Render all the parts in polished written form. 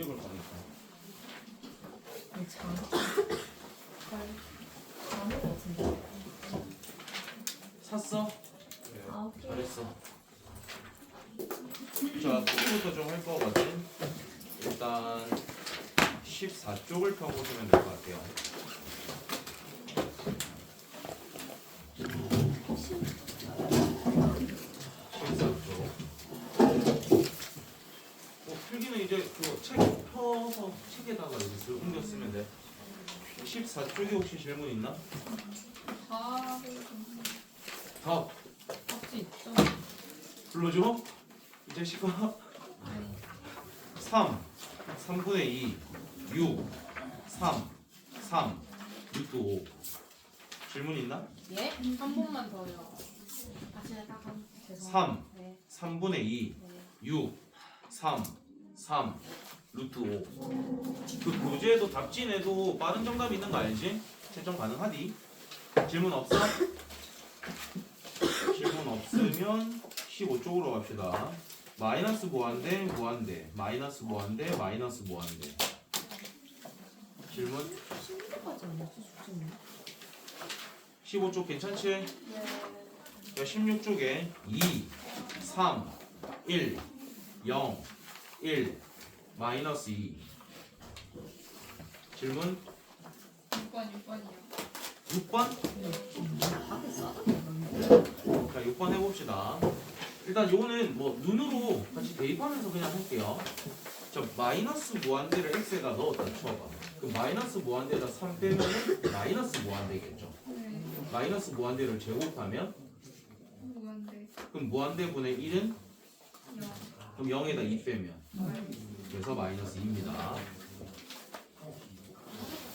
찍을 거니까. 잘하는 것 같은데. 샀어? 아, 오케이. 잘했어. 자, B부터 좀 할 거거든. 일단 14쪽을 펴보시면 될 것 같아요. 14쪽. 필기는 이제 그거 책 펴서 책에다가 이렇게 옮겨 쓰면 돼. 14쪽에 혹시 질문 있나? 답 박수 있죠? 불러줘. 이 자식아. 3분의 2, 6, 3, 루트 5. 질문 있나? 예? 한 번만 더요. 아, 제가 딱 한. 3, 네. 3분의 2, 네. 6, 3, 루트 5. 그 교재에도 답진에도 빠른 정답 있는 거 알지? 채점 가능하디? 질문 없어? 질문 없으면 15쪽으로 갑시다. 마이너스 무한대, 무한대, 마이너스 무한대, 마이너스 무한대. 질문? 16까지 아니었지, 숙제는? 15쪽 괜찮지? 네. 자, 16쪽에 2, 3, 1, 0, 1, 마이너스 2. 질문? 6번이요. 6번? 밖에 써도 되는데. 자, 6번 해봅시다. 일단 요거는 뭐 눈으로 같이 대입하면서 그냥 할게요. 자, 마이너스 무한대를 x에다 넣었다 쳐봐. 그럼 마이너스 무한대에다 3 빼면은 마이너스 무한대겠죠. 네. 마이너스 무한대를 제곱하면 무한대. 그럼 무한대분의 1은 0. 그럼 0에다 2 빼면 그래서 마이너스 2입니다.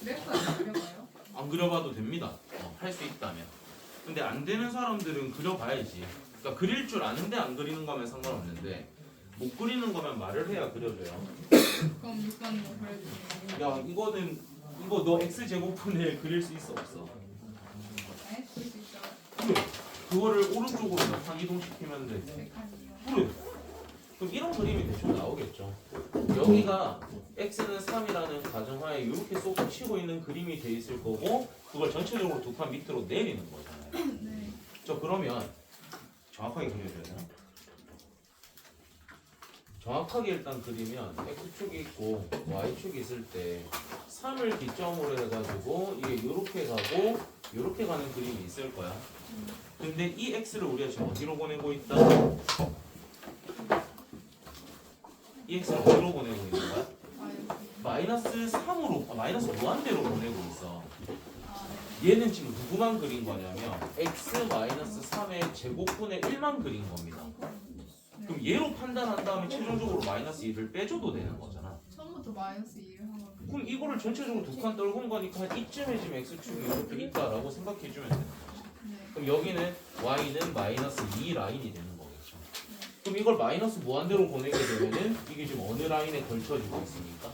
그래프가 그려봐요. 안 그려봐도 됩니다. 할 수 있다면. 근데 안 되는 사람들은 그려봐야지. 그러니까 그릴 줄 아는데 안 그리는 거면 상관없는데 못 그리는 거면 말을 해야 그려져요. 그럼 6번으로 그려주세요. 야, 이거 너 x 제곱분을 그릴 수 있어 없어? 네? 그릴 수 있어요. 그래. 그거를 오른쪽으로 몇 칸 이동시키면 돼. 100칸이요. 그래. 그럼 이런 그림이 대충 나오겠죠. 여기가 x는 3이라는 가정하에 이렇게 쏙 치고 있는 그림이 돼 있을 거고 그걸 전체적으로 두 칸 밑으로 내리는 거잖아요. 네. 저 그러면 정확하게 그려줘야 되나? 정확하게 일단 그리면 x축이 있고 y축이 있을 때 3을 기점으로 해가지고 이게 이렇게 가고 이렇게 가는 그림이 있을 거야. 근데 이 x를 우리가 지금 어디로 보내고 있다? 이 x를 어디로 보내고 있는 거야? 마이너스 3으로, 마이너스 무한대로 보내고 있어. 얘는 지금 누구만 그린 거냐면 x 마이너스 3의 제곱분의 1만 그린 겁니다. 그럼 얘로 판단한 다음에 최종적으로 마이너스 2를 빼줘도 되는 거잖아. 처음부터 마이너스 2를 한 거예요. 그럼 이거를 전체적으로 두 칸 떨군 거니까 한 이쯤에 지금 x축이 이렇게 있다라고 생각해주면 되는 거지. 네. 그럼 여기는 y는 마이너스 2 라인이 되는 거겠죠. 그럼 이걸 마이너스 무한대로 보내게 되면은 이게 지금 어느 라인에 걸쳐지고 있습니까?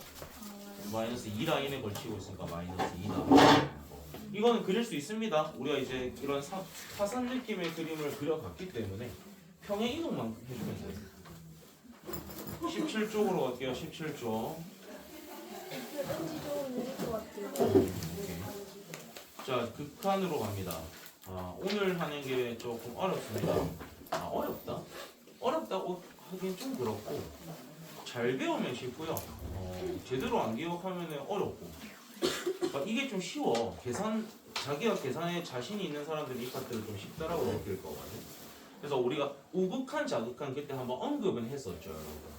마이너스 2 라인에 걸치고 있으니까 마이너스 2 나와요. 이거는 그릴 수 있습니다. 우리가 이제 이런 사선 느낌의 그림을 그려갔기 때문에 평행 이동만 해주면 돼요. 17쪽으로 갈게요. 17쪽. 자, 극한으로 갑니다. 오늘 하는 게 조금 어렵습니다. 어렵다? 어렵다고 하긴 좀 그렇고 잘 배우면 쉽고요. 제대로 안 기억하면 어렵고. 이게 좀 쉬워. 자기가 계산에 자신이 있는 사람들은 이 파트를 좀 쉽다라고 느낄 거거든요. 그래서 우리가 우극한, 자극한 그때 한번 언급은 했었죠, 여러분.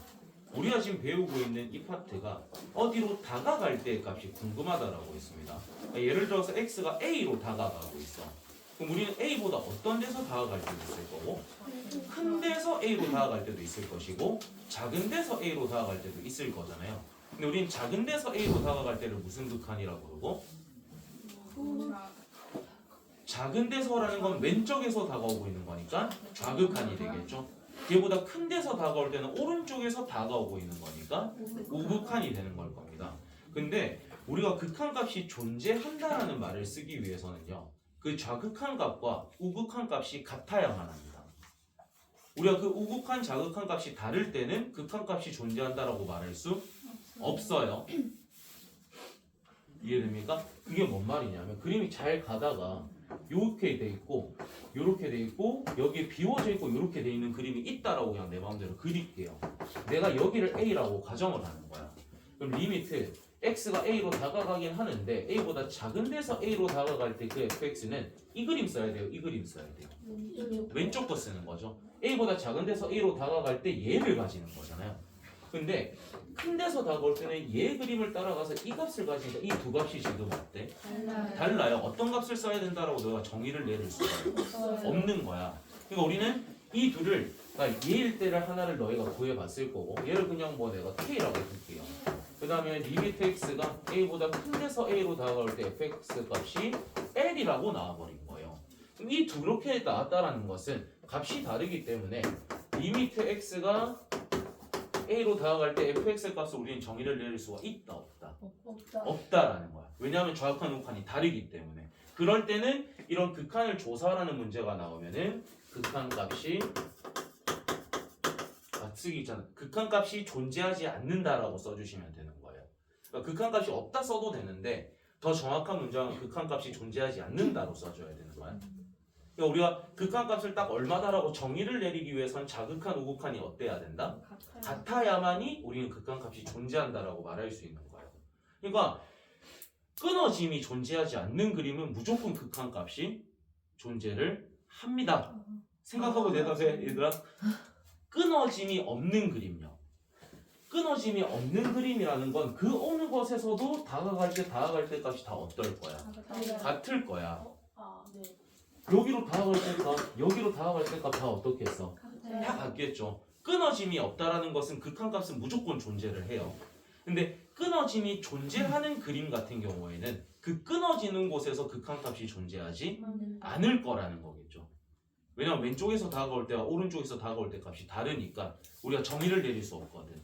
우리가 지금 배우고 있는 이 파트가 어디로 다가갈 때 값이 궁금하다라고 했습니다. 예를 들어서 x가 a로 다가가고 있어. 그럼 우리는 a보다 어떤 데서 다가갈 때도 있을 거고, 큰 데서 a로 다가갈 때도 있을 것이고, 작은 데서 a로 다가갈 때도 있을 거잖아요. 근데 우리는 작은 데서 a로 다가갈 때를 무슨 극한이라고 그러고, 작은 데서라는 건 왼쪽에서 다가오고 있는 거니까 좌극한이 되겠죠. 걔보다 큰 데서 다가올 때는 오른쪽에서 다가오고 있는 거니까 우극한이 되는 걸 겁니다. 근데 우리가 극한값이 존재한다라는 말을 쓰기 위해서는요, 그 좌극한 값과 우극한 값이 같아야만 합니다. 우리가 그 우극한, 자극한 값이 다를 때는 극한 값이 존재한다라고 말할 수 없어요. 이해됩니까? 그게 뭔 말이냐면 그림이 잘 가다가 요렇게 돼 있고 요렇게 돼 있고 여기에 비워져 있고 요렇게 돼 있는 그림이 있다라고 그냥 내 마음대로 그릴게요. 내가 여기를 A라고 가정을 하는 거야. 그럼 리미트 X가 A로 다가가긴 하는데 A보다 작은 데서 A로 다가갈 때 그 fx는 이 그림 써야 돼요. 이 그림 써야 돼요. 왼쪽 거 쓰는 거죠. A보다 작은 데서 A로 다가갈 때 얘를 가지는 거잖아요. 근데 큰 데서 다가올 때는 얘 그림을 따라가서 이 값을 가지니까 이 두 값이 지금 어때? 달라요. 어떤 값을 써야 된다라고 너가 정의를 내릴 수가 없는 거야. 그러니까 우리는 이 둘을 그러니까 얘일 때를 하나를 너희가 구해봤을 거고 얘를 그냥 뭐 내가 K라고 해줄게요. 그 다음에 리미트 X가 A보다 큰 데서 A로 다가올 때 fx 값이 L이라고 나와버린 거예요. 그럼 이 두렇게 나왔다라는 것은 값이 다르기 때문에 리미트 X가 A로 다가갈 때 fx 값을 우리는 정의를 내릴 수가 있다 없다? 없다라는 거야. 왜냐하면 좌극한 우극한이 다르기 때문에. 그럴 때는 이런 극한을 조사하라는 문제가 나오면은 극한 값이 쓰기 있잖아. 극한 값이 존재하지 않는다라고 써주시면 되는 거예요. 그러니까 극한 값이 없다 써도 되는데 더 정확한 문장은 극한 값이 존재하지 않는다로 써줘야 되는 거야. 그러니까 우리가 극한 값을 딱 얼마다라고 정의를 내리기 위해선 자극한 우극한이 어때야 된다? 같아야만이 우리는 극한 값이 존재한다라고 말할 수 있는 거예요. 그러니까 끊어짐이 존재하지 않는 그림은 무조건 극한 값이 존재를 합니다. 생각하고 대답해 얘들아. 끊어짐이 없는 그림요. 끊어짐이 없는 그림이라는 건 그 어느 것에서도 다가갈 때 값이 다 어떨 거야? 같을 거야. 여기로 다가갈 때 값, 여기로 다가갈 때 값 다 어떻게 했어? 다 같겠죠. 끊어짐이 없다라는 것은 극한 값은 무조건 존재를 해요. 근데 끊어짐이 존재하는 그림 같은 경우에는 그 끊어지는 곳에서 극한 값이 존재하지 않을 거라는 거겠죠. 왜냐면 왼쪽에서 다가올 때와 오른쪽에서 다가올 때 값이 다르니까 우리가 정의를 내릴 수 없거든.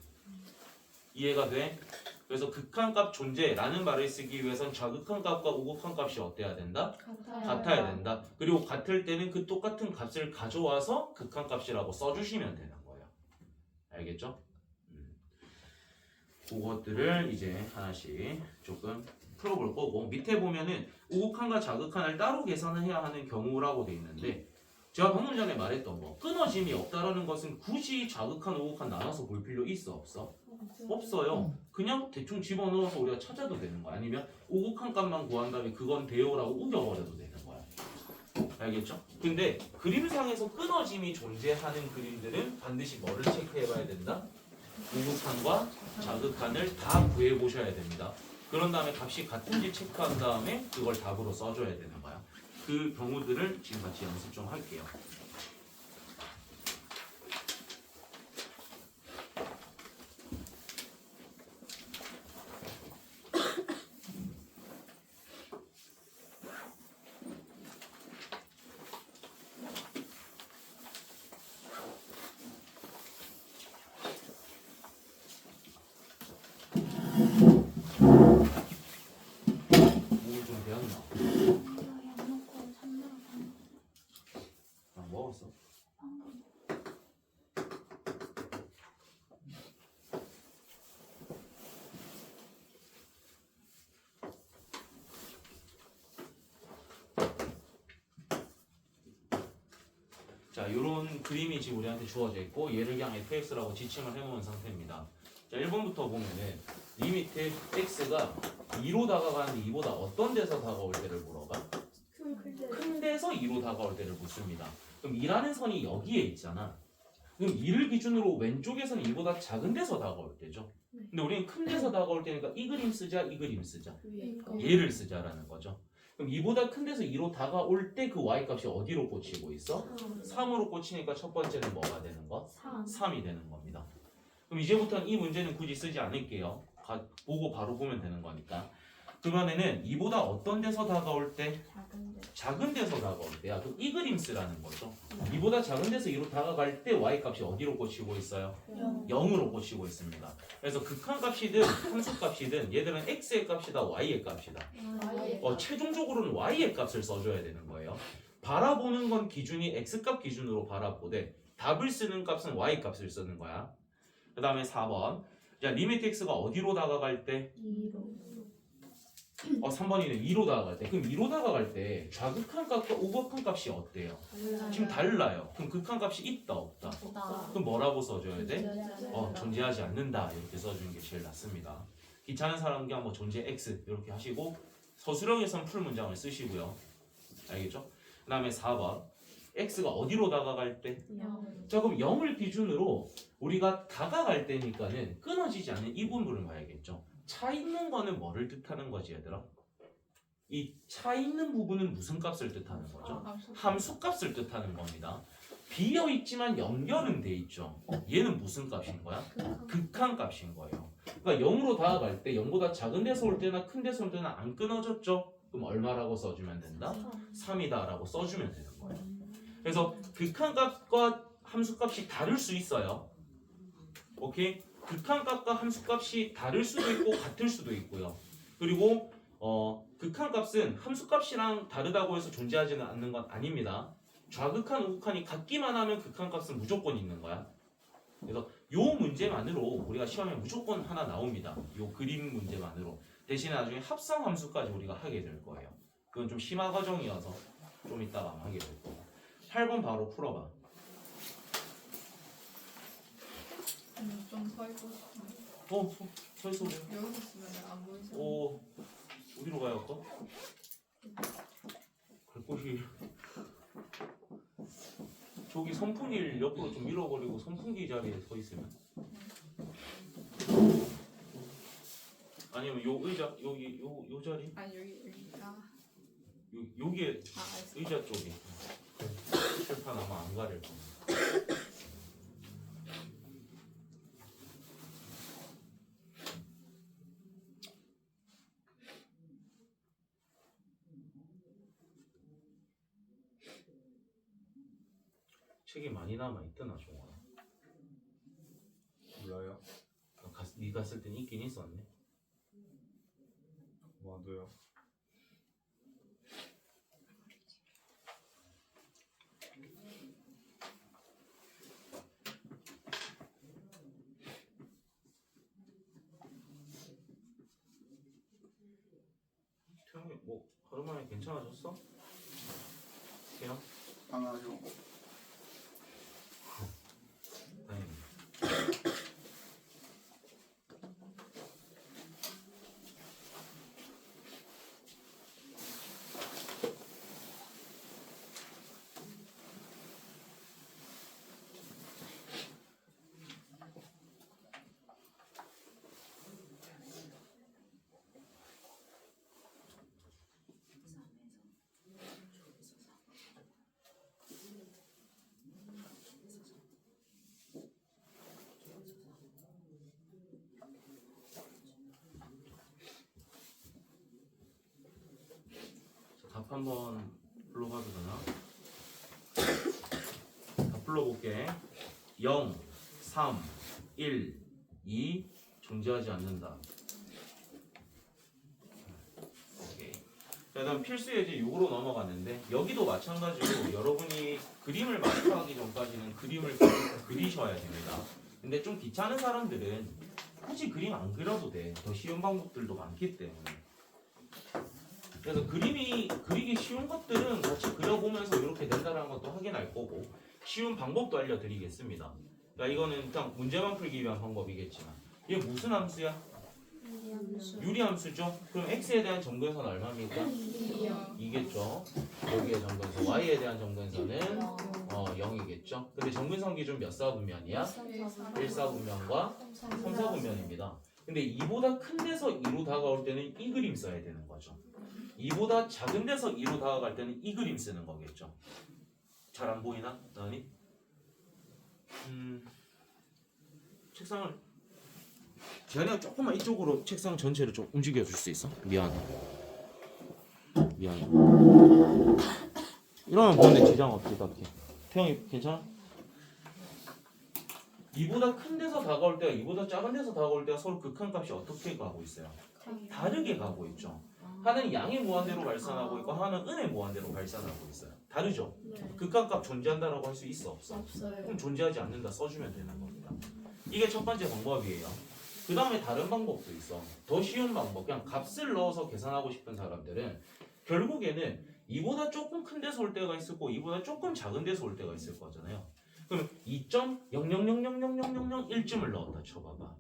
이해가 돼? 그래서 극한값 존재라는 말을 쓰기 위해선 좌극한 값과 우극한 값이 어때야 된다? 같아야 된다. 그리고 같을 때는 그 똑같은 값을 가져와서 극한값이라고 써주시면 되는 거예요. 알겠죠? 그것들을 이제 하나씩 조금 풀어볼 거고 밑에 보면은 우극한과 좌극한을 따로 계산을 해야 하는 경우라고 돼 있는데 제가 방금 전에 말했던 거 끊어짐이 없다라는 것은 굳이 좌극한 우극한 나눠서 볼 필요 있어 없어? 없어요. 그냥 대충 집어넣어서 우리가 찾아도 되는 거야. 아니면 우극한 값만 구한 다음에 그건 돼요라고 우겨버려도 되는 거야. 알겠죠? 근데 그림상에서 끊어짐이 존재하는 그림들은 반드시 뭐를 체크해봐야 된다? 우극한과 좌극한을 다 구해보셔야 됩니다. 그런 다음에 값이 같은지 체크한 다음에 그걸 답으로 써줘야 되는 거야. 그 경우들을 지금 같이 연습 좀 할게요. 목을 좀 배웠나? 아, 먹었어? 자, 이런 그림이 지금 우리한테 주어져 있고 얘를 그냥 fx라고 지칭을 해놓은 상태입니다. 자, 1번부터 보면은 리미트 x가 2로 다가가는데 2보다 어떤 데서 다가올 때를 물어봐? 큰 데서 2로 다가올 때를 묻습니다. 그럼 2라는 선이 여기에 있잖아. 그럼 2를 기준으로 왼쪽에서는 2보다 작은 데서 다가올 때죠. 근데 우리는 큰 데서 다가올 때니까 이 그림 쓰자, 이 그림 쓰자. 얘를 쓰자라는 거죠. 그럼 2보다 큰 데서 2로 다가올 때 그 y값이 어디로 꽂히고 있어? 3으로 꽂히니까 첫 번째는 뭐가 되는 거? 3이 되는 겁니다. 그럼 이제부터는 이 문제는 굳이 쓰지 않을게요. 보고 바로 보면 되는 거니까. 그러면은 2보다 어떤 데서 다가올 때? 작은 데서 다가올 때야. 그럼 이 그림 쓰라는 거죠. 2보다 작은 데서 2로 다가갈 때 y값이 어디로 꽂히고 있어요? 0으로 꽂히고 있습니다. 그래서 극한값이든 함수값이든 얘들은 x의 값이다 y의 값이다. 최종적으로는 y의 값을 써줘야 되는 거예요. 바라보는 건 기준이 x값 기준으로 바라보되 답을 쓰는 값은 y값을 쓰는 거야. 그 다음에 4번 자, 리미트 x가 어디로 다가갈 때? 2로 3번이네. 2로 다가갈 때. 그럼 2로 다가갈 때 좌극한 값과 우극한 값이 어때요? 지금 달라요. 그럼 극한 값이 있다 없다? 없다. 그럼 뭐라고 써줘야 돼? 존재하지 않는다. 이렇게 써주는 게 제일 낫습니다. 귀찮은 사람께 한번 존재 x 이렇게 하시고 서술형에선 풀 문장을 쓰시고요. 알겠죠? 그 다음에 4번 x가 어디로 다가갈 때? 자, 그럼 0을 기준으로 우리가 다가갈 때니까는 끊어지지 않는 이 부분을 봐야겠죠. 차 있는 거는 뭐를 뜻하는 거지, 얘들아? 이 차 있는 부분은 무슨 값을 뜻하는 거죠? 함수 값을 뜻하는 겁니다. 비어 있지만 연결은 돼 있죠. 얘는 무슨 값인 거야? 극한 값인 거예요. 그러니까 0으로 다가갈 때 0보다 작은 데서 올 때나 큰 데서 올 때는 안 끊어졌죠? 그럼 얼마라고 써주면 된다? 3이다 라고 써주면 되는 거예요. 그래서 극한 값과 함수 값이 다를 수 있어요. 오케이? 극한 값과 함수 값이 다를 수도 있고 같을 수도 있고요. 그리고 극한 값은 함수 값이랑 다르다고 해서 존재하지는 않는 건 아닙니다. 좌극한, 우극한이 같기만 하면 극한 값은 무조건 있는 거야. 그래서 요 문제만으로 우리가 시험에 무조건 하나 나옵니다. 요 그림 문제만으로. 대신에 나중에 합성 함수까지 우리가 하게 될 거예요. 그건 좀 심화 과정이어서 좀 이따가 하게 될 거고. 8번 바로 풀어봐. 좀서 있고 싶은데 서 있어 보세요. 여기서 쓰면 안 보이죠? 어디로 가야 할까? 갈 곳이 저기 선풍기를 옆으로 좀 밀어버리고 선풍기 자리에 서 있으면 아니면 요 의자 여기 요 자리 아니 여기 여기에 알았어. 의자 쪽에 칠판 아마 안 가릴 겁니다. 책이 많이 남아 있더나 종아. 몰라요? 네 갔을 땐 있긴 있었네. 와도요. 태영이 뭐 하루 만에 괜찮아졌어? 태영? 강아죠. 다행이다. 답 한번 불러봐도 되나? 답 불러볼게. 0, 3, 1, 2 존재하지 않는다. 오케이. 자, 다음 필수 예제 6으로 넘어갔는데 여기도 마찬가지로 여러분이 그림을 마스터하기 전까지는 그림을 그리셔야 됩니다. 근데 좀 귀찮은 사람들은 굳이 그림 안 그려도 돼. 더 쉬운 방법들도 많기 때문에. 그래서 그림이 그리기 쉬운 것들은 같이 그려보면서 이렇게 된다는 것도 확인할 거고 쉬운 방법도 알려드리겠습니다. 그러니까 이거는 일단 문제만 풀기 위한 방법이겠지만 이게 무슨 함수야? 유리함수죠? 그럼 x에 대한 정근선 얼마입니까? 2겠죠. 여기에 정근선 y에 대한 정근선은 0이겠죠. 근데 정근선 기준 몇 사분면이야? 1사분면과 3사분면입니다. 근데 2보다 큰 데서 2로 다가올 때는 이 그림 써야 되는 거죠. 2보다 작은 데서 2로 다가갈 때는 이 그림 쓰는 거겠죠. 잘 안 보이나? 나니? 책상을 지한이가 조금만 이쪽으로 책상 전체를 좀 움직여 줄 수 있어? 미안해. 이러면 보는데 지장 없지 딱히. 태영이 괜찮아? 이보다 큰 데서 다가올 때가 이보다 작은 데서 다가올 때가 서로 극한 값이 어떻게 가고 있어요? 다르게 가고 있죠. 하나는 양의 무한대로 발산하고 있고 하나는 은의 무한대로 발산하고 있어요. 다르죠? 극한 값 존재한다라고 할 수 있어 없어? 없어요. 그럼 존재하지 않는다 써주면 되는 겁니다. 이게 첫 번째 방법이에요. 그 다음에 다른 방법도 있어. 더 쉬운 방법. 그냥 값을 넣어서 계산하고 싶은 사람들은 결국에는 이보다 조금 큰 데서 올 때가 있을 거고 이보다 조금 작은 데서 올 때가 있을 거잖아요. 그럼 2.00000001쯤을 넣었다 쳐봐봐.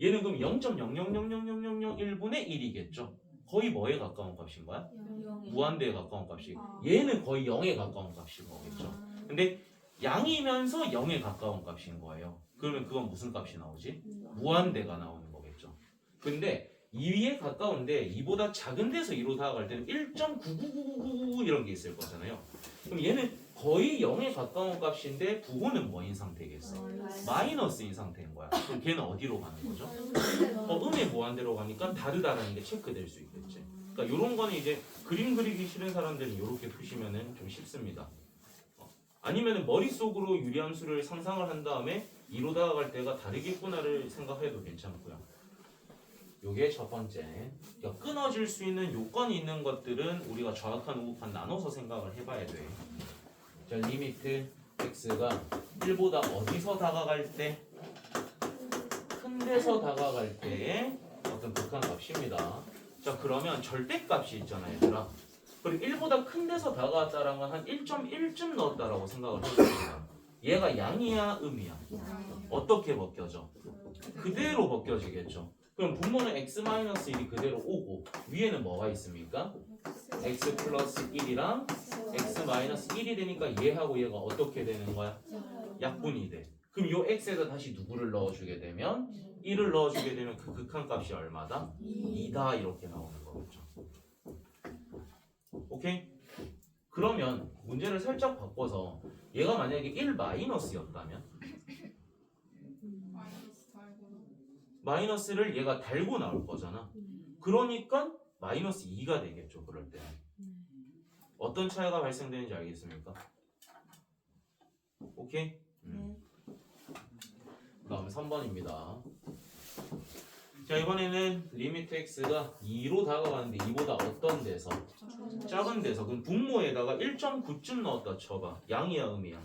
얘는 그럼 0.00000001분의 1이겠죠. 거의 뭐에 가까운 값인 거야? 무한대에 가까운 값이. 얘는 거의 0에 가까운 값인 거겠죠. 근데 양이면서 0에 가까운 값인 거예요. 그러면 그건 무슨 값이 나오지? 무한대가 나오는 거겠죠. 근데 2에 가까운데 2보다 작은 데서 2로 다가갈 때는 1.99999 이런 게 있을 거잖아요. 그럼 얘는 거의 0에 가까운 값인데 부호는 뭐인 상태겠어? 마이너스인 상태인 거야. 그럼 걔는 어디로 가는 거죠? 음의 무한대로 가니까 다르다라는 게 체크될 수 있겠지. 그러니까 이런 거는 이제 그림 그리기 싫은 사람들은 이렇게 푸시면은 좀 쉽습니다. 아니면은 머릿속으로 유리함수를 상상을 한 다음에 2로 다가갈 때가 다르겠구나를 생각해도 괜찮고요. 요게 첫 번째. 그러니까 끊어질 수 있는 요건이 있는 것들은 우리가 좌극한 우극한 나눠서 생각을 해봐야 돼. 자, 리미트 x가 1보다 어디서 다가갈 때? 큰 데서 다가갈 때의 어떤 극한값입니다. 자, 그러면 절대값이 있잖아요, 얘들아. 그리고 1보다 큰 데서 다가왔다는 건 한 1.1쯤 넣었다라고 생각을 해봅니다. 얘가 양이야, 음이야? 어떻게 벗겨져? 그대로 벗겨지겠죠. 그럼 분모는 x-1이 그대로 오고 위에는 뭐가 있습니까? x 플러스 1이랑 x-1이 되니까 얘하고 얘가 어떻게 되는 거야? 약분이 돼. 그럼 요 x에다 다시 누구를 넣어주게 되면 1을 넣어주게 되면 그 극한값이 얼마다? 2다 이렇게 나오는 거겠죠. 오케이? 그러면 문제를 살짝 바꿔서 얘가 만약에 1 마이너스였다면 마이너스를 얘가 달고 나올 거잖아. 그러니까 마이너스 2가 되겠죠. 그럴 때는. 어떤 차이가 발생되는지 알겠습니까? 오케이? 다음 3번입니다. 자, 이번에는 리미트 x가 2로 다가가는데 2보다 어떤 데서? 작은 데서. 그럼 분모에다가 1.9쯤 넣었다 쳐봐. 양이야, 음이야?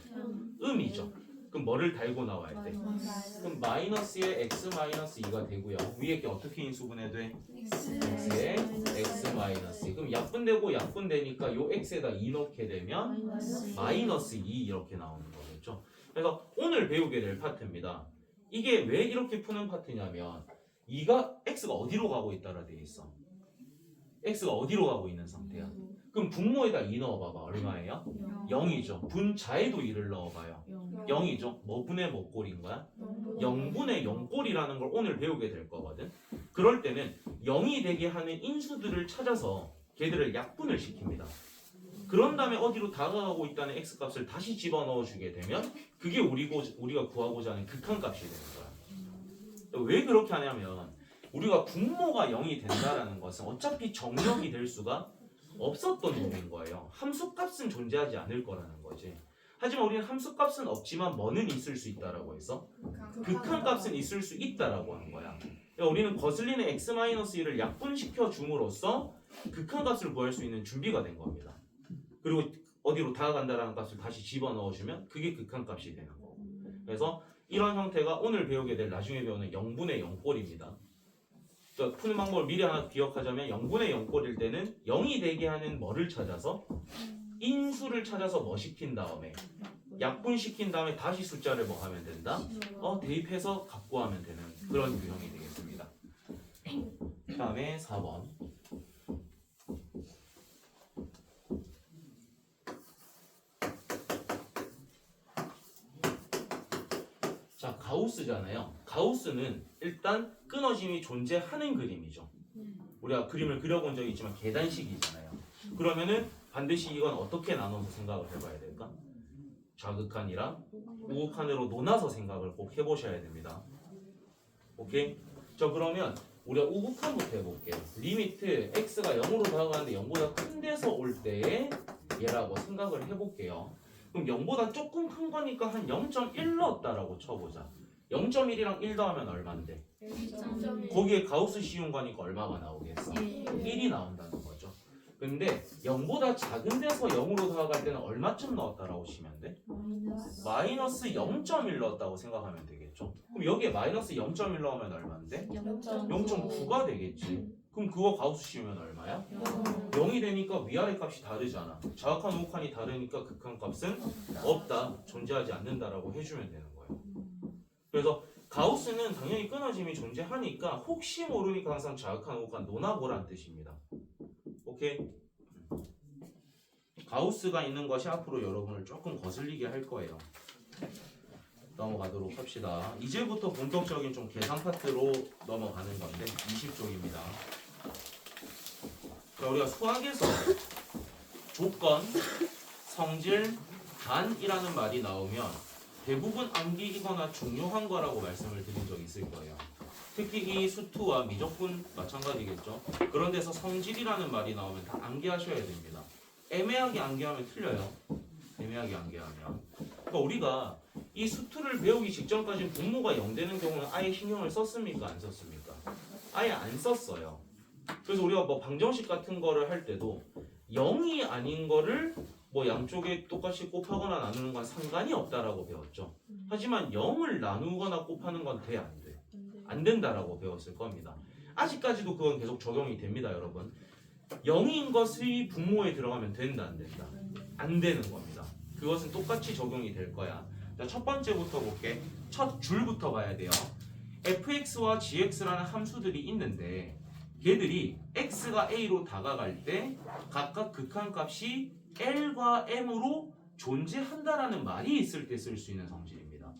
음이죠. 그럼 뭐를 달고 나와야 돼? 그럼 마이너스에 x-2가 되고요. 위에 게 어떻게 인수분해 돼? x에 x-2. 그럼 약분되고 약분되니까 요 x에다 2 넣게 되면 마이너스 2 이렇게 나오는 거겠죠. 그래서 오늘 배우게 될 파트입니다. 이게 왜 이렇게 푸는 파트냐면 x가 어디로 가고 있다라 되어 있어. x가 어디로 가고 있는 상태야. 그럼 분모에다 2 넣어봐봐. 얼마예요? 0이죠. 분자에도 2를 넣어봐요. 0이죠. 뭐 분의 뭐 꼴인 거야? 0분의 0꼴이라는 걸 오늘 배우게 될 거거든. 그럴 때는 0이 되게 하는 인수들을 찾아서 걔들을 약분을 시킵니다. 그런 다음에 어디로 다가가고 있다는 x값을 다시 집어넣어 주게 되면 그게 우리가 구하고자 하는 극한값이 되는 거야. 왜 그렇게 하냐면 우리가 분모가 0이 된다라는 것은 어차피 정력이 될 수가 없었던 놈인 거예요. 함수값은 존재하지 않을 거라는 거지. 하지만 우리는 함수값은 없지만 뭐는 있을 수 있다라고 했어? 극한값은 있을 수 있다라고 한 거야. 그러니까 우리는 거슬리는 x-1을 약분시켜 줌으로써 극한값을 구할 수 있는 준비가 된 겁니다. 그리고 어디로 다가간다라는 값을 다시 집어넣어주면 그게 극한값이 되는 거고. 그래서 이런 형태가 오늘 배우게 될 나중에 배우는 0분의 0꼴입니다. 그러니까 푸는 방법을 미리 하나 기억하자면 0분의 0꼴일 때는 0이 되게 하는 뭐를 찾아서 인수를 찾아서 뭐 시킨 다음에 약분시킨 다음에 다시 숫자를 뭐 하면 된다? 대입해서 값 구하면 되는 그런 유형이 되겠습니다. 다음에 4번. 자, 가우스잖아요. 가우스는 일단 끊어짐이 존재하는 그림이죠. 우리가 그림을 그려본 적이 있지만 계단식이잖아요. 그러면은 반드시 이건 어떻게 나눠서 생각을 해봐야 될까? 좌극한이랑 우극한으로 논아서 생각을 꼭 해보셔야 됩니다. 오케이? 자, 그러면 우리가 우극한부터 해볼게요. 리미트 x가 0으로 다가가는데 0보다 큰 데서 올 때의 얘라고 생각을 해볼게요. 그럼 0보다 조금 큰 거니까 한 0.1 넣었다라고 쳐보자. 0.1이랑 1 더하면 얼마인데? 거기에 가우스 씌운 거니까 얼마가 나오겠어? 1이 나온다는 거죠. 근데 0보다 작은 데서 0으로 다가갈 때는 얼마쯤 넣었다라고 치면 돼? 마이너스 0.1 넣었다고 생각하면 되겠죠. 되겠죠. 그럼 여기에 마이너스 0.1 넣으면 얼마인데? 0.9가 되겠지. 그럼 그거 가우스 씌우면 얼마야? 0이 되니까 위아래 값이 다르잖아. 좌극한 우극한이 다르니까 극한값은 없다, 존재하지 않는다라고 해주면 되는 거예요. 그래서 가우스는 당연히 끊어짐이 존재하니까 혹시 모르니까 항상 좌극한 우극한 논하보란 뜻입니다. 오케이? 가우스가 있는 것이 앞으로 여러분을 조금 거슬리게 할 거예요. 넘어가도록 합시다. 이제부터 본격적인 좀 계산 파트로 넘어가는 건데 20쪽입니다. 자, 우리가 수학에서 조건, 성질, 단이라는 말이 나오면 대부분 암기이거나 중요한 거라고 말씀을 드린 적이 있을 거예요. 특히 이 수투와 미적분 마찬가지겠죠. 그런 데서 성질이라는 말이 나오면 다 암기하셔야 됩니다. 애매하게 암기하면 틀려요. 애매하게 암기하면. 그러니까 우리가 이 수투를 배우기 직전까지 분모가 0되는 경우는 아예 신경을 썼습니까? 안 썼습니까? 아예 안 썼어요. 그래서 우리가 뭐 방정식 같은 거를 할 때도 0이 아닌 거를 뭐 양쪽에 똑같이 곱하거나 나누는 건 상관이 없다라고 배웠죠. 하지만 0을 나누거나 곱하는 건 돼, 안 돼? 안 된다라고 배웠을 겁니다. 아직까지도 그건 계속 적용이 됩니다, 여러분. 0인 것의 분모에 들어가면 된다, 안 된다? 안 되는 겁니다. 그것은 똑같이 적용이 될 거야. 자, 첫 번째부터 볼게. 첫 줄부터 봐야 돼요. fx와 gx라는 함수들이 있는데 걔들이 x가 a로 다가갈 때 각각 극한값이 l과 m으로 존재한다라는 말이 있을 때 쓸 수 있는 성질입니다.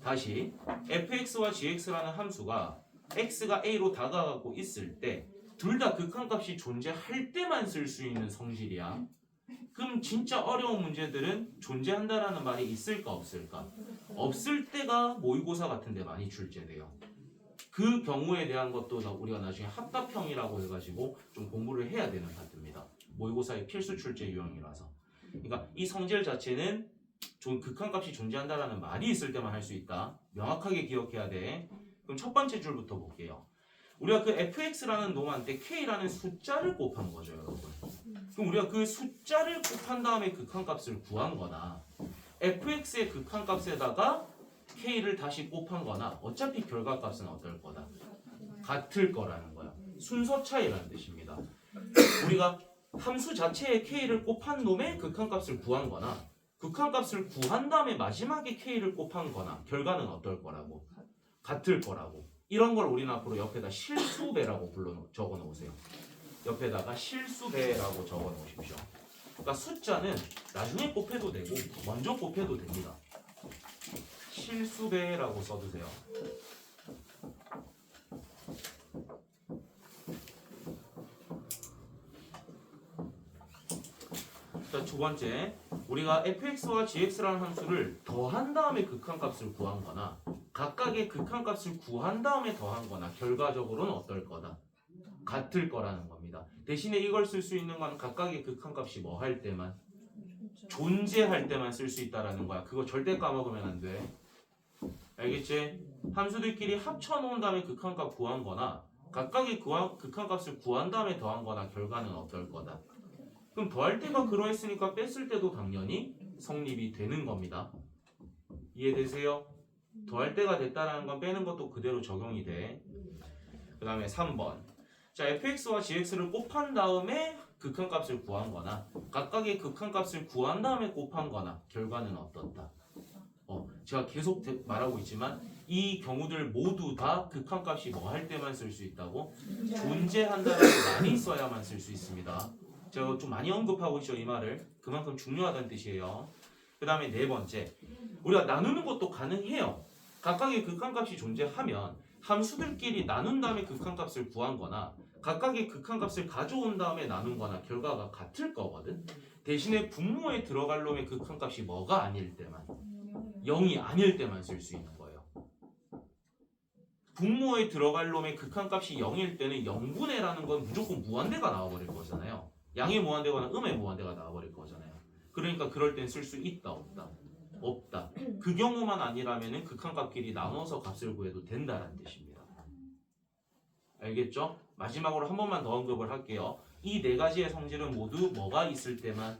다시 fx와 gx라는 함수가 x가 a로 다가가고 있을 때 둘 다 극한값이 존재할 때만 쓸 수 있는 성질이야. 그럼 진짜 어려운 문제들은 존재한다라는 말이 있을까 없을까? 없을 때가 모의고사 같은 데 많이 출제돼요. 그 경우에 대한 것도 우리가 나중에 합답형이라고 해가지고 좀 공부를 해야 되는 파트입니다. 모의고사의 필수 출제 유형이라서. 그러니까 이 성질 자체는 좀 극한값이 존재한다라는 말이 있을 때만 할 수 있다. 명확하게 기억해야 돼. 그럼 첫 번째 줄부터 볼게요. 우리가 그 fx라는 놈한테 k라는 숫자를 곱한 거죠, 여러분. 그럼 우리가 그 숫자를 곱한 다음에 극한값을 구한 거나 fx의 극한값에다가 k를 다시 곱한 거나 어차피 결과값은 어떨 거다? 같을 거라는 거야. 순서 차이라는 뜻입니다. 우리가 함수 자체에 k를 곱한 놈의 극한값을 구한 거나 극한값을 구한 다음에 마지막에 k를 곱한 거나 결과는 어떨 거라고? 같을 거라고. 이런 걸 우리는 앞으로 옆에다 실수배라고 적어 놓으세요. 옆에다가 실수배라고 적어 놓으십시오. 그러니까 숫자는 나중에 곱해도 되고 먼저 곱해도 됩니다. 실수배라고 써두세요. 자, 두 번째, 우리가 fx와 gx라는 함수를 더한 다음에 극한값을 구한 거나 각각의 극한값을 구한 다음에 더한 거나 결과적으로는 어떨 거다? 같을 거라는 겁니다. 대신에 이걸 쓸 수 있는 건 각각의 극한값이 뭐 할 때만? 존재할 때만 쓸 수 있다라는 거야. 그거 절대 까먹으면 안 돼. 알겠지? 함수들끼리 합쳐놓은 다음에 극한값 구한 거나 각각의 극한값을 구한 다음에 더한 거나 결과는 어떨 거다? 그럼 더할 때가 그러했으니까 뺐을 때도 당연히 성립이 되는 겁니다. 이해되세요? 더할 때가 됐다라는 건 빼는 것도 그대로 적용이 돼. 그 다음에 3번. 자, fx와 gx를 곱한 다음에 극한값을 구한 거나 각각의 극한값을 구한 다음에 곱한 거나 결과는 어떻다? 제가 계속 말하고 있지만 이 경우들 모두 다 극한값이 뭐 할 때만 쓸 수 있다고? 존재한다라는 말이 써야만 쓸 수 있습니다. 제가 좀 많이 언급하고 있죠, 이 말을. 그만큼 중요하다는 뜻이에요. 그 다음에 네 번째, 우리가 나누는 것도 가능해요. 각각의 극한값이 존재하면 함수들끼리 나눈 다음에 극한값을 구한 거나 각각의 극한값을 가져온 다음에 나눈 거나 결과가 같을 거거든. 대신에 분모에 들어갈 놈의 극한값이 뭐가 아닐 때만, 0이 아닐 때만 쓸 수 있는 거예요. 분모에 들어갈 놈의 극한값이 0일 때는 0분의라는 건 무조건 무한대가 나와버릴 거잖아요. 양의 무한대거나 음의 무한대가 나와버릴 거잖아요. 그러니까 그럴 땐 쓸 수 있다, 없다? 없다. 그 경우만 아니라면 극한값끼리 나눠서 값을 구해도 된다는 뜻입니다. 알겠죠? 마지막으로 한 번만 더 언급을 할게요. 이 네 가지의 성질은 모두 뭐가 있을 때만?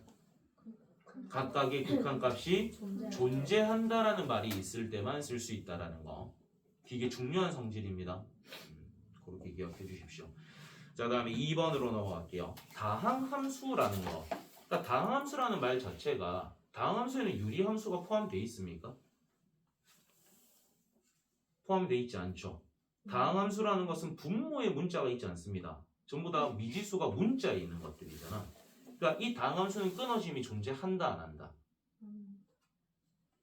각각의 극한값이 존재한다라는 말이 있을 때만 쓸 수 있다라는 거. 되게 중요한 성질입니다. 그렇게 기억해 주십시오. 자, 다음에 2번으로 넘어갈게요. 다항함수라는 거. 그러니까 다항함수라는 말 자체가 다항함수에는 유리함수가 포함되어 있습니까? 포함되어 있지 않죠. 다항함수라는 것은 분모에 문자가 있지 않습니다. 전부 다 미지수가 문자에 있는 것들이잖아. 그러니까 이 다항함수는 끊어짐이 존재한다 안 한다?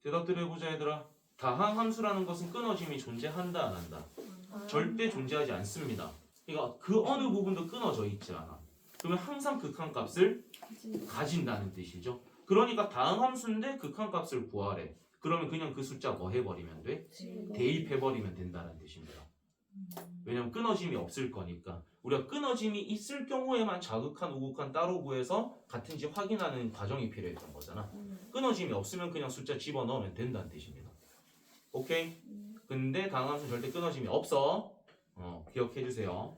대답들 해보자 얘들아. 다항함수라는 것은 끊어짐이 존재한다 안 한다? 절대 존재하지 않습니다. 그러니까 그 어느 부분도 끊어져 있지 않아. 그러면 항상 극한값을 가진다는 뜻이죠. 그러니까 다항함수인데 극한값을 구하래. 그러면 그냥 그 숫자 뭐 해버리면 돼? 대입해버리면 된다는 뜻입니다. 왜냐면 끊어짐이 없을 거니까. 우리가 끊어짐이 있을 경우에만 자극한, 우극한 따로 구해서 같은지 확인하는 과정이 필요했던 거잖아. 끊어짐이 없으면 그냥 숫자 집어넣으면 된다는 뜻입니다. 오케이? 근데 다항함수는 절대 끊어짐이 없어. 기억해 주세요.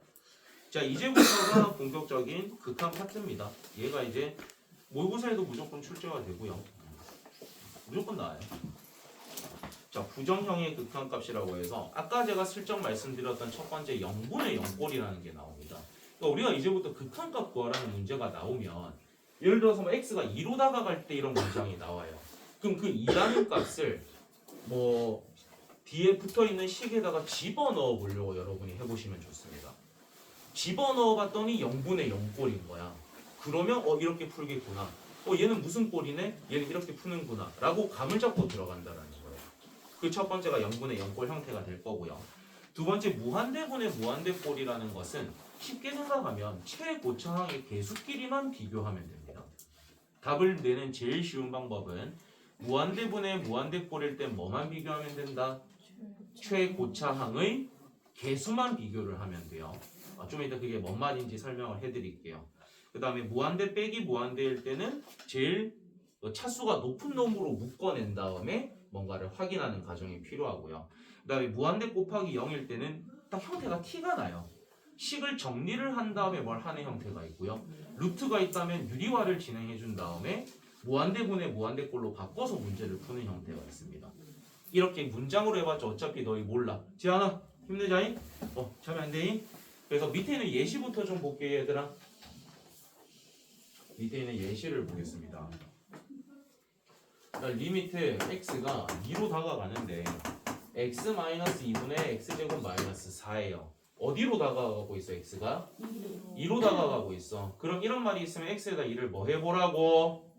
자, 이제부터가 본격적인 극한 파트입니다. 얘가 이제 모의고사에도 무조건 출제가 되고요. 무조건 나와요. 자, 부정형의 극한값이라고 해서 아까 제가 슬쩍 말씀드렸던 첫 번째 0분의 0꼴이라는 게 나옵니다. 그러니까 우리가 이제부터 극한값 구하라는 문제가 나오면 예를 들어서 뭐 x가 2로 다가갈 때 이런 문장이 나와요. 그럼 그 2라는 값을 뭐 뒤에 붙어있는 식에다가 집어넣어 보려고 여러분이 해보시면 좋습니다. 집어넣어 봤더니 0분의 0꼴인 거야. 그러면 이렇게 풀겠구나. 얘는 무슨 꼴이네? 얘는 이렇게 푸는구나 라고 감을 잡고 들어간다는 거예요. 그 첫 번째가 0분의 0꼴 형태가 될 거고요. 두 번째 무한대분의 무한대꼴이라는 것은 쉽게 생각하면 최고차항의 개수끼리만 비교하면 됩니다. 답을 내는 제일 쉬운 방법은 무한대분의 무한대꼴일 때 뭐만 비교하면 된다? 최고차항의 개수만 비교를 하면 돼요. 좀 이따 그게 뭔 말인지 설명을 해드릴게요. 그 다음에 무한대 빼기 무한대일 때는 제일 차수가 높은 놈으로 묶어낸 다음에 뭔가를 확인하는 과정이 필요하고요. 그 다음에 무한대 곱하기 0일 때는 딱 형태가 티가 나요. 식을 정리를 한 다음에 뭘 하는 형태가 있고요. 루트가 있다면 유리화를 진행해 준 다음에 무한대분의 무한대꼴로 바꿔서 문제를 푸는 형태가 있습니다. 이렇게 문장으로 해봤자 어차피 너희 몰라. 지안아 힘내자잉? 자면 안 되잉? 그래서 밑에 있는 예시부터 좀 볼게요 얘들아. 밑에 있는 예시를 보겠습니다. 리미트 x가 2로 다가가는데 x-2분의 x제곱 마이너스 4예요. 어디로 다가가고 있어 x가? 2로 다가가고 있어. 그럼 이런 말이 있으면 x에다 2를 뭐 해보라고?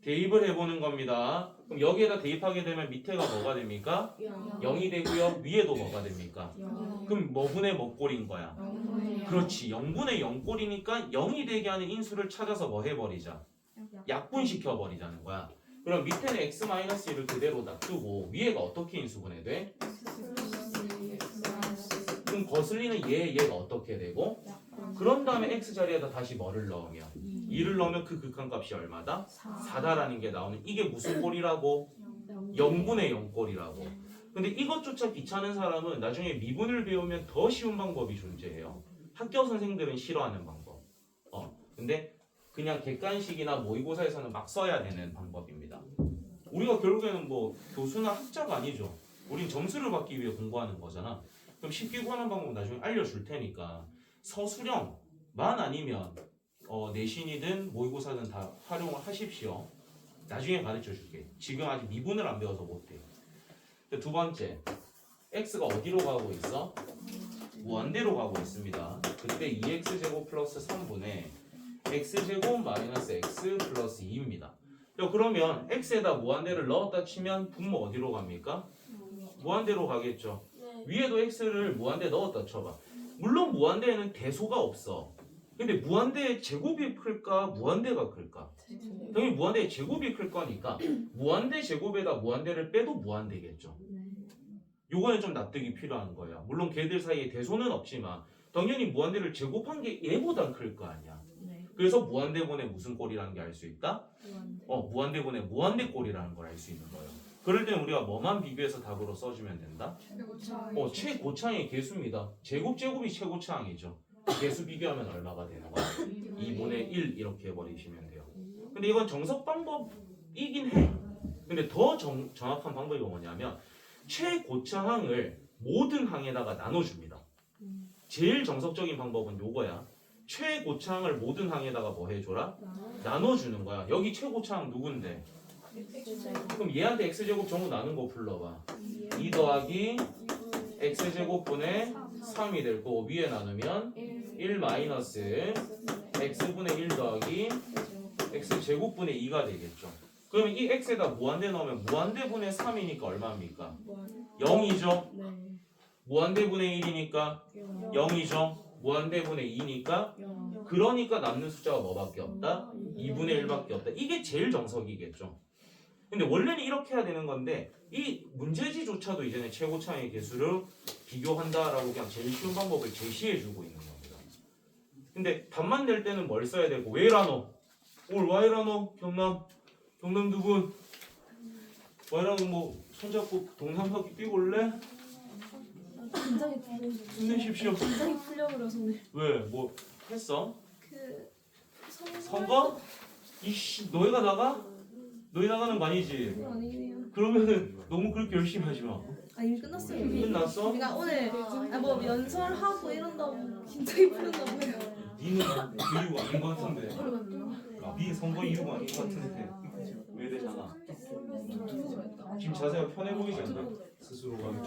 대입을 해보는 겁니다. 그럼 여기에다 대입하게 되면 밑에가 뭐가 됩니까? 0이 되고요. 위에도 뭐가 됩니까? 그럼 뭐 분의 뭐 꼴인 거야? 그렇지. 0분의 0꼴이니까 0이 되게 하는 인수를 찾아서 뭐 해버리자? 약분시켜 버리자는 거야. 그럼 밑에는 x-1을 그대로 놔두고 위에가 어떻게 인수분해 돼? 그럼 거슬리는 얘가 어떻게 되고? 그런 다음에 x 자리에다 다시 뭐를 넣으면? 2를 넣으면 그 극한값이 얼마다? 4다라는 게 나오는 이게 무슨 꼴이라고? 0분의 0꼴이라고. 근데 이것조차 귀찮은 사람은 나중에 미분을 배우면 더 쉬운 방법이 존재해요. 학교 선생들은 싫어하는 방법. 근데 그냥 객관식이나 모의고사에서는 막 써야 되는 방법입니다. 우리가 결국에는 뭐 교수나 학자가 아니죠. 우린 점수를 받기 위해 공부하는 거잖아. 그럼 쉽게 구하는 방법 나중에 알려줄 테니까 서술형만 아니면 내신이든 모의고사든 다 활용을 하십시오. 나중에 가르쳐 줄게. 지금 아직 미분을 안 배워서 못해. 두 번째, x가 어디로 가고 있어? 무한대로 가고 있습니다. 그때 2x제곱 플러스 3분의 x제곱 마이너스 x 플러스 2입니다. 그러면 x에다 무한대를 넣었다 치면 분모 어디로 갑니까? 무한대로 가겠죠. 위에도 x를 무한대 넣었다 쳐봐. 물론 무한대에는 대소가 없어. 근데 무한대의 제곱이 클까? 무한대가 클까? 당연히 무한대의 제곱이 클 거니까 무한대 제곱에다 무한대를 빼도 무한대겠죠. 요거는 좀 납득이 필요한 거야. 물론 걔들 사이에 대소는 없지만 당연히 무한대를 제곱한 게 얘보단 클 거 아니야. 그래서 무한대분의 무슨 꼴이라는 게 알 수 있다? 무한대분의 무한대꼴이라는 걸 알 수 있는 거예요. 그럴 때는 우리가 뭐만 비교해서 답으로 써주면 된다? 최고차항의 개수입니다. 제곱이 최고차항이죠. 개수 비교하면 얼마가 되는 거야? 2분의 1 이렇게 해버리시면 돼요. 근데 이건 정석 방법이긴 해. 근데 더 정확한 방법이 뭐냐면 최고차항을 모든 항에다가 나눠줍니다. 제일 정석적인 방법은 요거야. 최고차항을 모든 항에다가 뭐 해줘라? 나눠주는 거야. 여기 최고차항 누군데? 그럼 얘한테 x제곱 전부 나눈 거 불러봐. 2 더하기 x제곱분의 3이 될 거고 위에 나누면 1 마이너스 x분의 1 더하기 x제곱분의 2가 되겠죠. 그러면 이 x에다 무한대 넣으면 무한대분의 3이니까 얼마입니까? 0이죠. 무한대분의 1이니까 0이죠. 무한대분의 2니까 그러니까 남는 숫자가 뭐밖에 없다? 2분의 1밖에 없다. 이게 제일 정석이겠죠. 근데 원래는 이렇게 해야 되는 건데 이 문제지조차도 이제는 최고차항의 개수를 비교한다라고 그냥 제일 쉬운 방법을 제시해주고 있는 겁니다. 근데 답만 낼 때는 뭘 써야 되고 왜라노? 올 Y라노? 경남 누군? Y라노 뭐 손잡고 동남하기 뛰고 올래? 굉장히 힘내십시오. 굉장히 풀려버려서 오늘 왜? 뭐 했어? 그 선거? 이씨 너희가 나가? 너희 나가는 거 아니지? 그거 아니긴 해요. 그러면은 너무 그렇게 열심히 하지 마. 아 이미 끝났어요. 끝났어? 그러니까 오늘 뭐 연설하고 이런다고 굉장히 풀렸나 보네요. 니는 그 이유가 아닌 것 같은데. 네 선거 이유가 아닌 것 같은데. 왜 되잖아. 지금 자세가 편해 보이지 않나? 스스로가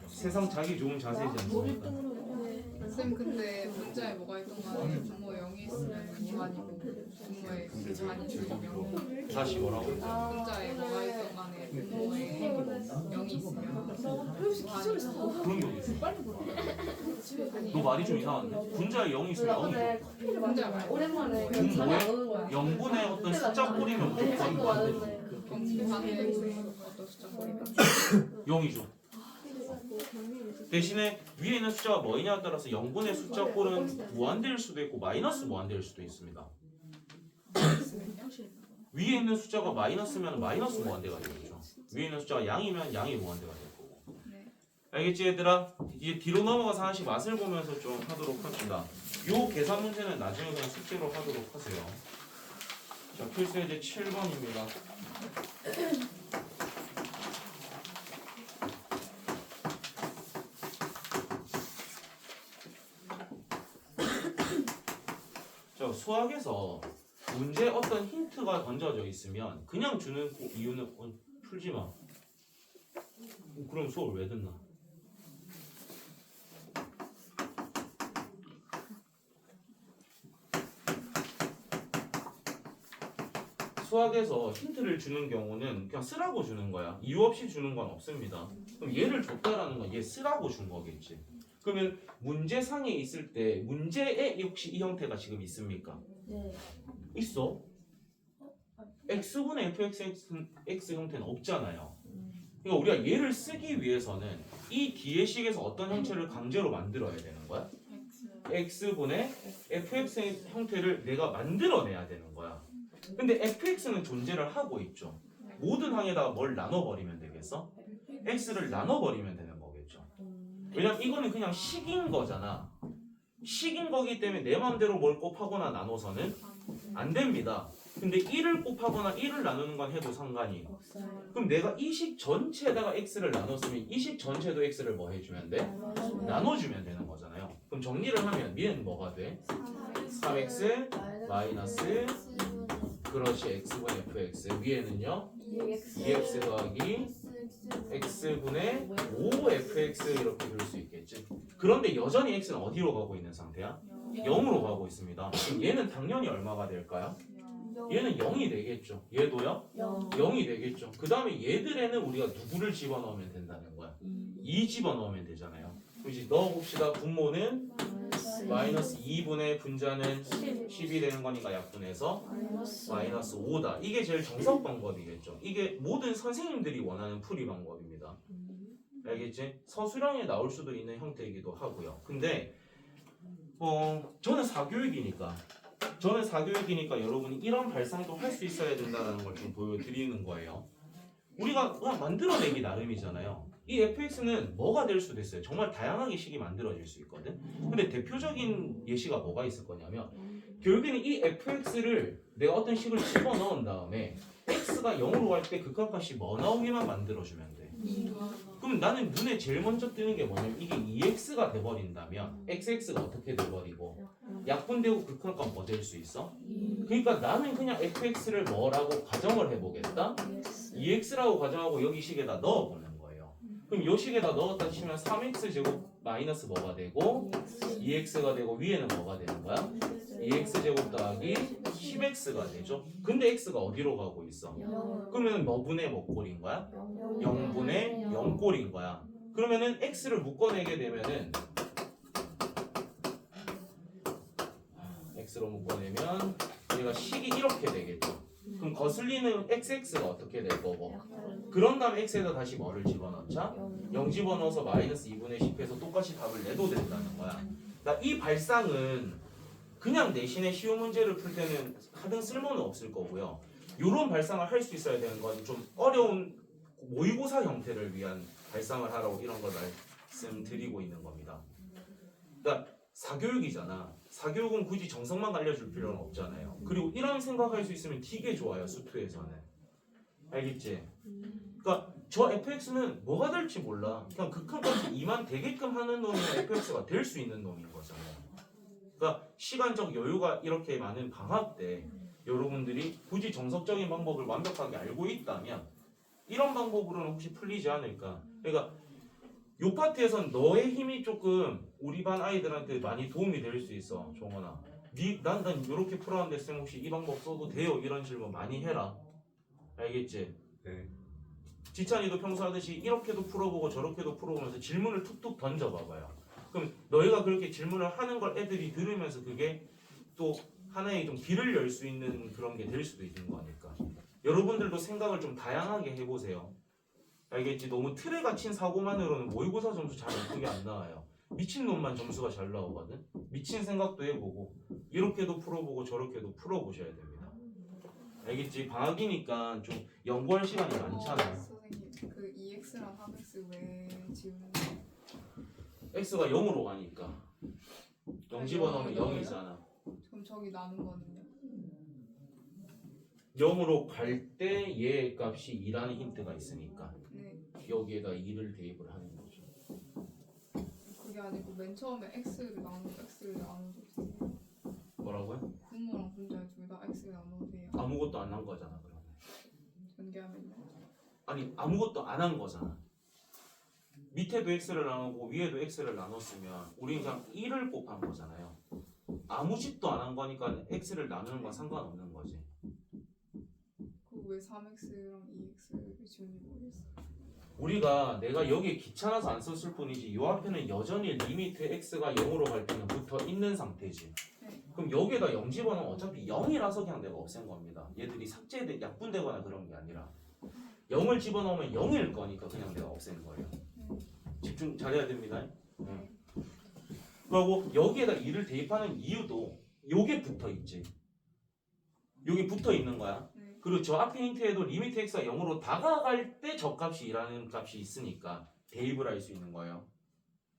세상 자기 좋은 자세지 않습니까? 쌤 근데 문자에 뭐가 있던 간에 분모 0이 있으면 2만이고 분모에 2만이 줄이면 다시 뭐라고? 문자에 뭐가 있던 간에 분모에 0이 있으면 그런 게 어딨어? 너 말이 좀 이상한데? 분자에 0이 있으면 0이죠. 문자 말고 오랜만에 분모에 0분의 어떤 숫자 뿌리면 무조건 무한대죠. 0반에 어떤 숫자 거리면 0이죠. 대신에 위에 있는 숫자가 뭐이냐에 따라서 0분의 숫자 꼴은 무한대일 수도 있고 마이너스 무한대일 수도 있습니다. 위에 있는 숫자가 마이너스면 마이너스 무한대가 되겠죠. 위에 있는 숫자가 양이면 양이 무한대가 될 거고. 알겠지 얘들아? 이제 뒤로 넘어가서 하나씩 맛을 보면서 좀 하도록 합시다. 요 계산 문제는 나중에 그냥 숙제로 하도록 하세요. 자, 필수예제 7번입니다. 자, 수학에서 문제에 어떤 힌트가 던져져 있으면 그냥 주는 이유는 풀지 마. 그럼 수업을 왜 듣나? 수학에서 힌트를 주는 경우는 그냥 쓰라고 주는 거야. 이유 없이 주는 건 없습니다. 그럼 얘를 줬다라는 건 얘 쓰라고 준 거겠지. 그러면 문제상에 있을 때 문제에 혹시 이 형태가 지금 있습니까? 네. 있어. x분의 fx 형태는 없잖아요. 그러니까 우리가 얘를 쓰기 위해서는 이 뒤에 식에서 어떤 형태를 강제로 만들어야 되는 거야? x분의 fx 형태를 내가 만들어내야 되는 거야. 근데 fx는 존재를 하고 있죠. 모든 항에다가 뭘 나눠버리면 되겠어? x를 나눠버리면 되는 거겠죠. 왜냐면 이거는 그냥 식인 거잖아. 식인 거기 때문에 내 맘대로 뭘 곱하거나 나눠서는 안 됩니다. 근데 1을 곱하거나 1을 나누는 건 해도 상관이. 그럼 내가 이 식 전체에다가 x를 나눴으면 이 식 전체도 x를 뭐 해주면 돼? 나눠주면 되는 거잖아요. 그럼 정리를 하면 위에는 뭐가 돼? 3x 마이너스 그렇지 x분의 fx 위에는요 2x 더하기 x분의 5fx 이렇게 그릴 수 있겠지. 그런데 여전히 x는 어디로 가고 있는 상태야? 0으로 가고 있습니다. 그럼 얘는 당연히 얼마가 될까요? 얘는 0이 되겠죠. 얘도요? 0이 되겠죠. 그 다음에 얘들에는 우리가 누구를 집어넣으면 된다는 거야? 2 집어넣으면 되잖아요. 그럼 이제 넣어봅시다. 분모는 마이너스 2분의 분자는 10이 되는 거니까 약분해서 마이너스 5다. 이게 제일 정석 방법이겠죠. 이게 모든 선생님들이 원하는 풀이 방법입니다. 알겠지? 서술형에 나올 수도 있는 형태이기도 하고요. 근데 저는 사교육이니까 여러분이 이런 발상도 할 수 있어야 된다는 걸 좀 보여드리는 거예요. 우리가 그냥 만들어내기 나름이잖아요. 이 fx는 뭐가 될 수도 있어요. 정말 다양하게 식이 만들어질 수 있거든. 근데 대표적인 예시가 뭐가 있을 거냐면 결국에는 이 fx를 내가 어떤 식을 집어넣은 다음에 x가 0으로 갈 때 극한값이 뭐 나오게만 만들어주면 돼. 그럼 나는 눈에 제일 먼저 뜨는 게 뭐냐면 이게 2x가 돼버린다면 xx가 어떻게 돼버리고 약분되고 극한값 뭐 될 수 있어? 그러니까 나는 그냥 fx를 뭐라고 가정을 해보겠다. 2x라고 가정하고 여기 식에다 넣어보는 거예요. 그럼 요 식에다 넣었다 치면 3x제곱 마이너스 뭐가 되고 2x가 되고 위에는 뭐가 되는 거야? 2x제곱 더하기 10x가 되죠. 근데 x가 어디로 가고 있어? 그러면 뭐 분의 뭐 꼴인 거야? 0분의 0꼴인 거야. 그러면은 x를 묶어내게 되면은 x로 묶어내면 얘가 식이 이렇게 되겠죠. 그럼 거슬리는 xx가 어떻게 될 거고? 그런 다음에 x에다 다시 뭐를 집어넣자? 0 집어넣어서 마이너스 2분의 10해서 똑같이 답을 내도 된다는 거야. 그러니까 이 발상은 그냥 내신의 쉬운 문제를 풀 때는 하등 쓸모는 없을 거고요. 이런 발상을 할 수 있어야 되는 건 좀 어려운 모의고사 형태를 위한 발상을 하라고 이런 걸 말씀드리고 있는 겁니다. 그러니까 사교육이잖아. 사교육은 굳이 정석만 알려줄 필요는 없잖아요. 그리고 이런 생각할 수 있으면 되게 좋아요. 수투에서는. 알겠지? 그러니까 저 fx는 뭐가 될지 몰라. 그냥 극한값이 2만 되게끔 하는 놈이 fx가 될 수 있는 놈인 거잖아요. 그러니까 시간적 여유가 이렇게 많은 방학 때 여러분들이 굳이 정석적인 방법을 완벽하게 알고 있다면 이런 방법으로는 혹시 풀리지 않을까. 그러니까 요 파트에선 너의 힘이 조금 우리 반 아이들한테 많이 도움이 될 수 있어. 종원아, 난 이렇게 풀었는데 쌤 혹시 이 방법 써도 돼요? 이런 질문 많이 해라. 알겠지? 네. 지찬이도 평소 하듯이 이렇게도 풀어보고 저렇게도 풀어보면서 질문을 툭툭 던져봐봐요. 그럼 너희가 그렇게 질문을 하는 걸 애들이 들으면서 그게 또 하나의 좀 길을 열 수 있는 그런 게 될 수도 있는 거니까. 여러분들도 생각을 좀 다양하게 해보세요. 알겠지? 너무 틀에 갇힌 사고만으로는 모의고사 점수 잘 예쁘게 안 나와요. 미친놈만 점수가 잘 나오거든. 미친 생각도 해보고 이렇게도 풀어보고 저렇게도 풀어보셔야 됩니다. 알겠지? 방학이니까 좀 연구할 시간이 많잖아요. 선생님 그 2x랑 3x 왜 지우는 거예요? x가 0으로 가니까 0 집어넣으면 영으로 0이잖아. 그럼 저기 나눈 거는요? 0으로 갈 때 얘 값이 2라는 힌트가 있으니까 네. 여기에다 2를 대입을 하는 거죠. 그게 아니고 맨 처음에 x를 나눠주세요. 뭐라고요? 분모랑 분자에 둘 다 x를 나눠주세요. 아무것도 안 한 거잖아. 그러면 전개하면요. 아니 아무것도 안 한 거잖아. 밑에도 x를 나누고 위에도 x를 나눴으면 우리는 그냥 1을 곱한 거잖아요. 아무 짓도 안 한 거니까 x를 나누는 건 상관없는 거지. 그 왜 3x랑 2x를 지우는지 모르겠어요. 우리가 내가 여기에 귀찮아서 안 썼을 뿐이지 이 앞에는 여전히 리미트 x가 0으로 갈 때는 붙어 있는 상태지. 네. 그럼 여기에다 0 집어넣으면 어차피 0이라서 그냥 내가 없앤 겁니다. 얘들이 삭제돼 약분되거나 그런 게 아니라 0을 집어넣으면 0일 거니까 그냥 내가 없앤 거예요. 집중 잘해야 됩니다. 그리고 여기에다 2를 대입하는 이유도 요게 붙어 있지. 여기 붙어 있는 거야. 네. 그리고 저 앞에 힌트에도 리미트 x가 0으로 다가갈 때 저 값이 2라는 값이 있으니까 대입을 할 수 있는 거예요.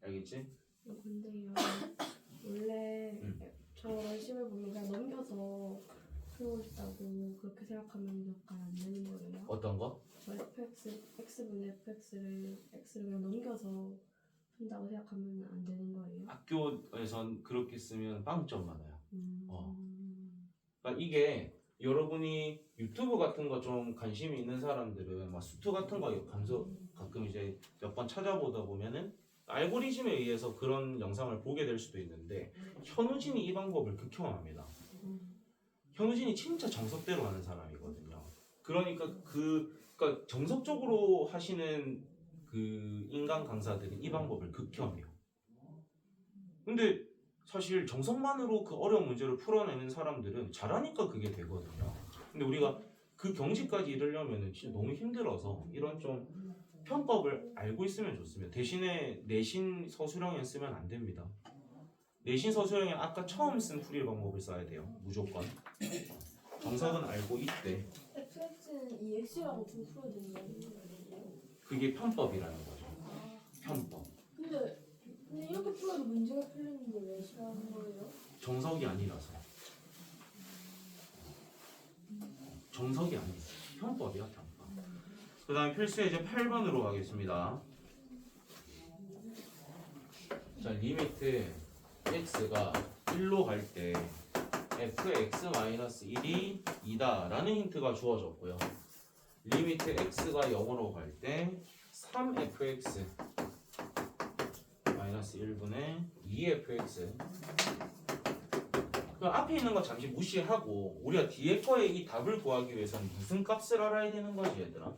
알겠지? 근데요 원래 저 시험을 보면 그냥 넘겨서 풀고 싶다고 그렇게 생각하면 약간 안 되는 거예요? 어떤 거? 저 x분의 fx를 그냥 넘겨서 푼다고 생각하면 안 되는 거예요? 학교에선 그렇게 쓰면 빵점 많아요. 음. 그러니까 이게 여러분이 유튜브 같은 거 좀 관심이 있는 사람들은 막 수트 같은 거 가끔 이제 몇 번 찾아보다 보면은 알고리즘에 의해서 그런 영상을 보게 될 수도 있는데 현우진이 이 방법을 극혐합니다. 현우진이 진짜 정석대로 하는 사람이거든요. 그러니까 그러니까 정석적으로 하시는 그 인간 강사들은 이 방법을 극혐해요. 근데 사실 정석만으로 그 어려운 문제를 풀어내는 사람들은 잘하니까 그게 되거든요. 근데 우리가 그 경지까지 이르려면 진짜 너무 힘들어서 이런 좀 편법을 알고 있으면 좋습니다. 대신에 내신 서술형에 쓰면 안 됩니다. 내신 서술형에 아까 처음 쓴 풀이 방법을 써야 돼요. 무조건. 정석은 알고 있대. fx는 2x라고 좀 풀어야 되는 거예요? 그게 편법이라는 거죠. 편법. 근데 이렇게 풀어도 문제가 풀리는데 왜 싫어하는 거예요? 정석이 아니라서. 정석이 아니에요. 형법이야, 형법. 그 다음에 필수의 이제 8번으로 가겠습니다. 자, 리미트 x가 1로 갈 때 fx-1이 2다 라는 힌트가 주어졌고요. 리미트 x가 0으로 갈 때 3fx 1분의 2fx. 그 앞에 있는 거 잠시 무시하고 우리가 뒤에 거에 이 답을 구하기 위해서는 무슨 값을 알아야 되는 거지, 얘들아?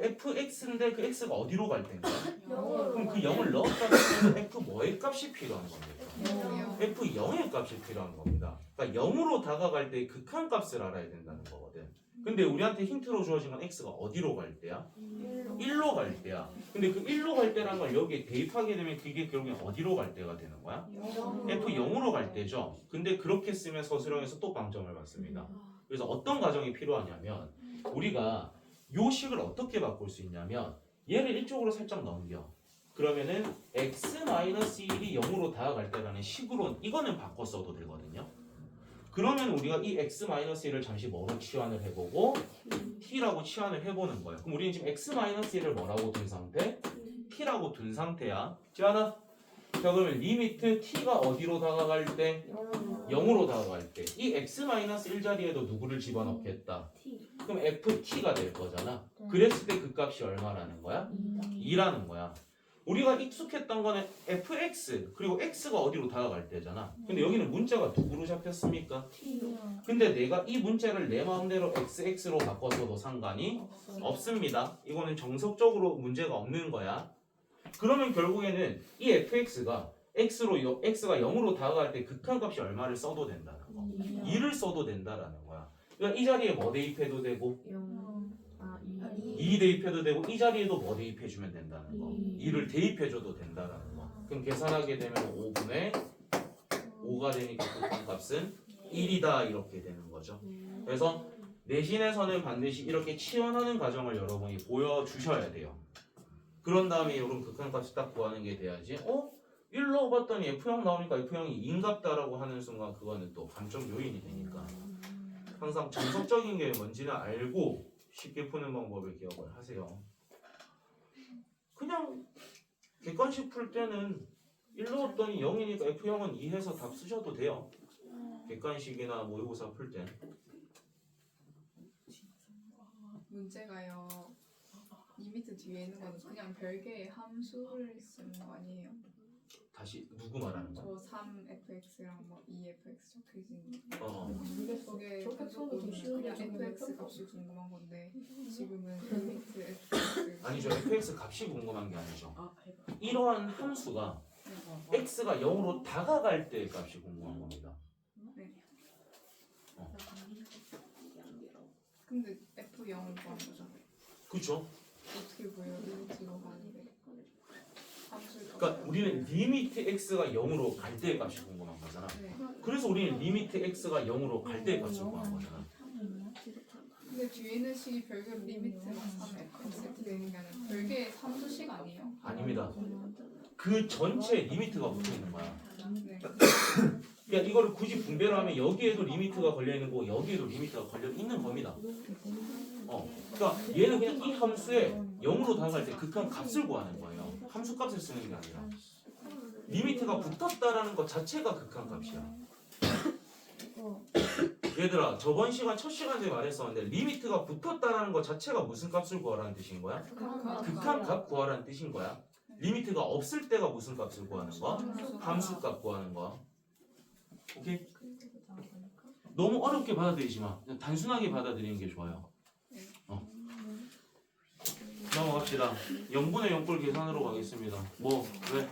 fx인데 그 x가 어디로 갈 텐가? 그럼 그 0을 넣었다는 건 f 뭐의 값이 필요한 겁니까? f 0의 값이 필요한 겁니다. 그러니까 0으로 다가갈 때 극한 값을 알아야 된다는 거거든. 근데 우리한테 힌트로 주어진 건 x가 어디로 갈 때야? 1로 갈 때야. 근데 그 1로 갈 때라는 걸 여기에 대입하게 되면 그게 결국엔 어디로 갈 때가 되는 거야? f 0으로 갈 때죠. 근데 그렇게 쓰면 서술형에서 또 방점을 받습니다. 그래서 어떤 과정이 필요하냐면 우리가 요 식을 어떻게 바꿀 수 있냐면 얘를 이쪽으로 살짝 넘겨. 그러면은 x-1이 0으로 다가갈 때라는 식으로 이거는 바꿔 써도 되거든요. 그러면 우리가 이 x-1을 잠시 뭐로 치환을 해보고 t라고 치환을 해보는 거예요. 그럼 우리는 지금 x-1을 뭐라고 둔 상태? t라고 둔 상태야. 지안아, 자 그러면 리미트 t가 어디로 다가갈 때? 0으로 다가갈 때 이 x-1 자리에도 누구를 집어넣겠다? 그럼 ft가 될 거잖아. 그랬을 때 그 값이 얼마라는 거야? 2라는 거야. 우리가 익숙했던 거는 fx 그리고 x가 어디로 다가갈 때잖아. 근데 여기는 문자가 누구로 잡혔습니까? 근데 내가 이 문자를 내 마음대로 xx로 바꿔서도 상관이 없습니다. 이거는 정석적으로 문제가 없는 거야. 그러면 결국에는 이 fx가 x가 0으로 다가갈 때 극한값이 얼마를 써도 된다는 거. 2를 써도 된다라는 거야. 그러니까 이 자리에 뭐 대입해도 되고 2 대입해도 되고 이 자리에도 뭐 대입해주면 된다는 거. 2를 대입해줘도 된다라는 거. 그럼 계산하게 되면 5분의 5가 되니까 극한값은 1이다 이렇게 되는 거죠. 그래서 내신에서는 반드시 이렇게 치환하는 과정을 여러분이 보여주셔야 돼요. 그런 다음에 이런 극한값을 딱 구하는 게 돼야지 1로 봤더니 F형 나오니까 F형이 인갑다라고 하는 순간 그거는 또 감점 요인이 되니까 항상 정석적인 게 뭔지는 알고 쉽게 푸는 방법을 기억을 하세요. 그냥 객관식 풀 때는 1로 봤더니 0이니까 F형은 2 해서 답 쓰셔도 돼요. 객관식이나 모의고사 풀 때. 문제가요. 리미트 뒤에 있는 거는 그냥 별개의 함수를 쓰는 거 아니에요? 다시 누구 말하는 거야? 저 3fx랑 뭐 2fx 적혀진 저게 적혀서는 더 그냥 쉬운데 fx 값이 궁금한 건데 지금은 리미트 fx 아니죠. fx 값이 궁금한 게 아니죠. 이러한 함수가 x가 0으로 다가갈 때 값이 궁금한 겁니다. 근데 f0을 구한 거잖아요. 그렇죠? 어떻게 보여요? 리미트로 가는데 그러니까 우리는 리미트 x가 0으로 갈 때의 값이 궁금한 거잖아. 네. 그래서 우리는 리미트 x가 0으로 갈 때의 값을 구한 거잖아. 근데 뒤에 있는 식이 별개로 리미트랑 3fx 이렇게 되는 게 아니라 별개의 함수식 아니에요? 아닙니다. 그 전체에 리미트가 붙어 있는 거야. 네. 그러니까 이거를 굳이 분배를 하면 여기에도 리미트가 걸려 있는 거고 여기에도 리미트가 걸려 있는 겁니다. 그러니까 얘는 그냥 이 함수에 0으로 다가갈 때 극한 값을 구하는 거예요. 함수 값을 쓰는 게 아니라. 리미트가 붙었다라는 것 자체가 극한 값이야. 얘들아, 저번 시간 첫 시간에 말했었는데 리미트가 붙었다라는 것 자체가 무슨 값을 구하라는 뜻인 거야? 극한 값 구하라는 뜻인 거야. 리미트가 없을 때가 무슨 값을 구하는 거? 함수 값 구하는 거. 오케이? 너무 어렵게 받아들이지 마. 그냥 단순하게 받아들이는 게 좋아요. 넘어갑시다. 0분의 0꼴 계산으로 가겠습니다. 뭐? 왜?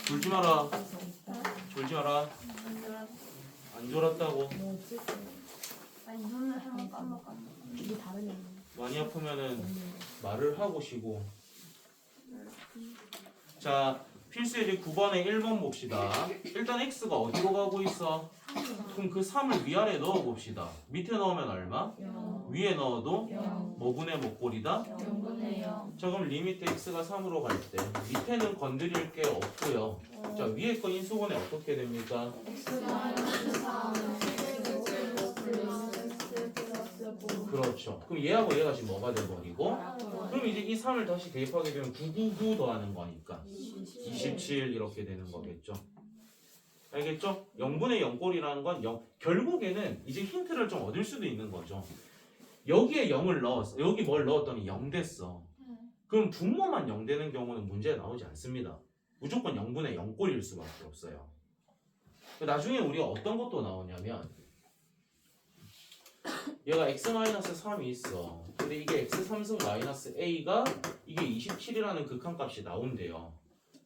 졸지 마라. 졸지 마라. 안 졸았다고. 아니 눈을 한번 까먹었어. 이게 다르네. 많이 아프면은 말을 하고 쉬고. 자, 필수 예제 9번에 1번 봅시다. 일단 x가 어디로 가고 있어? 그럼 그 3을 위아래 넣어 봅시다. 밑에 넣으면 얼마? 위에 넣어도 뭐분의 뭐 꼴이다? 0분의 0. 자, 그럼 리미트 x가 3으로 갈 때 밑에는 건드릴 게 없고요. 자, 위에 거 인수분해 어떻게 됩니까? X-3. 그렇죠. 그럼 얘하고 얘가 지금 뭐가 돼버리고 그럼 이제 이 3을 다시 대입하게 되면 999 더하는 거니까 27 이렇게 되는 거겠죠. 알겠죠? 0분의 0꼴이라는 건 결국에는 이제 힌트를 좀 얻을 수도 있는 거죠. 여기에 0을 넣었어. 여기 뭘 넣었더니 0 됐어. 그럼 분모만 0 되는 경우는 문제 나오지 않습니다. 무조건 0분의 0꼴일 수밖에 없어요. 나중에 우리가 어떤 것도 나오냐면 얘가 x-3이 있어. 근데 이게 x3승 마이너스 a가 이게 27이라는 극한값이 나온대요.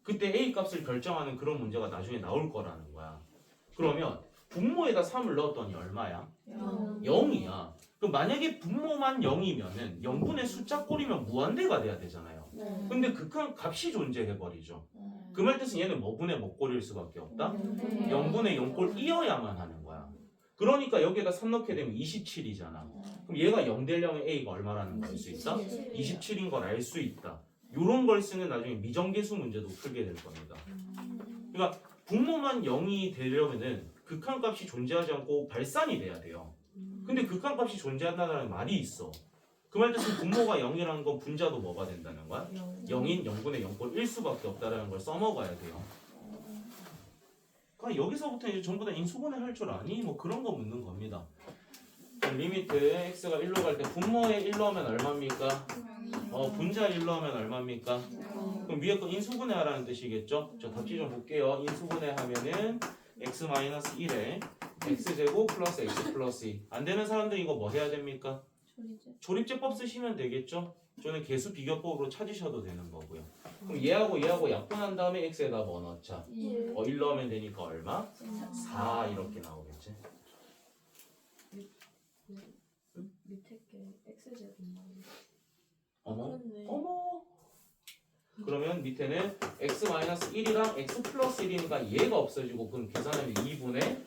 그때 a 값을 결정하는 그런 문제가 나중에 나올 거라는 거야. 그러면 분모에다 3을 넣었더니 얼마야? 0이야. 그럼 만약에 분모만 0이면은 0분의 숫자 꼴이면 무한대가 돼야 되잖아요. 근데 극한값이 존재해버리죠. 그 말 뜻은 얘는 뭐분의 뭐 꼴일 수밖에 없다? 0분의 0꼴이어야만 하는 거야. 그러니까 여기에다 3 넣게 되면 27이잖아. 그럼 얘가 0 되려면 a가 얼마라는 걸 알 수 있다? 27인 걸 알 수 있다. 요런 걸 쓰는 나중에 미정계수 문제도 풀게 될 겁니다. 그러니까 분모만 0이 되려면은 극한값이 존재하지 않고 발산이 돼야 돼요. 근데 극한값이 존재한다는 말이 있어. 그 말 뜻은 분모가 0이라는 건 분자도 뭐가 된다는 거야? 0인 0분의 0꼴 1수밖에 없다는 걸 써먹어야 돼요. 그러니까 여기서부터 이제 전부 다 인수분해 할 줄 아니? 뭐 그런 거 묻는 겁니다. 리미트 x가 1로 갈 때 분모에 1 넣으면 얼마입니까? 분자 1 넣으면 얼마입니까? 그럼 위에 거 인수분해 하라는 뜻이겠죠? 저 답지 좀 볼게요. 인수분해 하면은 x-1에 x제곱 플러스 x 플러스 2. 안 되는 사람들 이거 뭐 해야 됩니까? 조립제법 쓰시면 되겠죠? 저는 개수 비교법으로 찾으셔도 되는 거고요. 그럼 얘하고 약분한 다음에 x에다 뭐 넣자? 1 넣으면 되니까 얼마? 4 이렇게 나오겠지? 밑에 게 x제곱 어머? 그러면 밑에는 x-1이랑 x 플러스 1이니까 얘가 없어지고 그럼 계산하면 2분의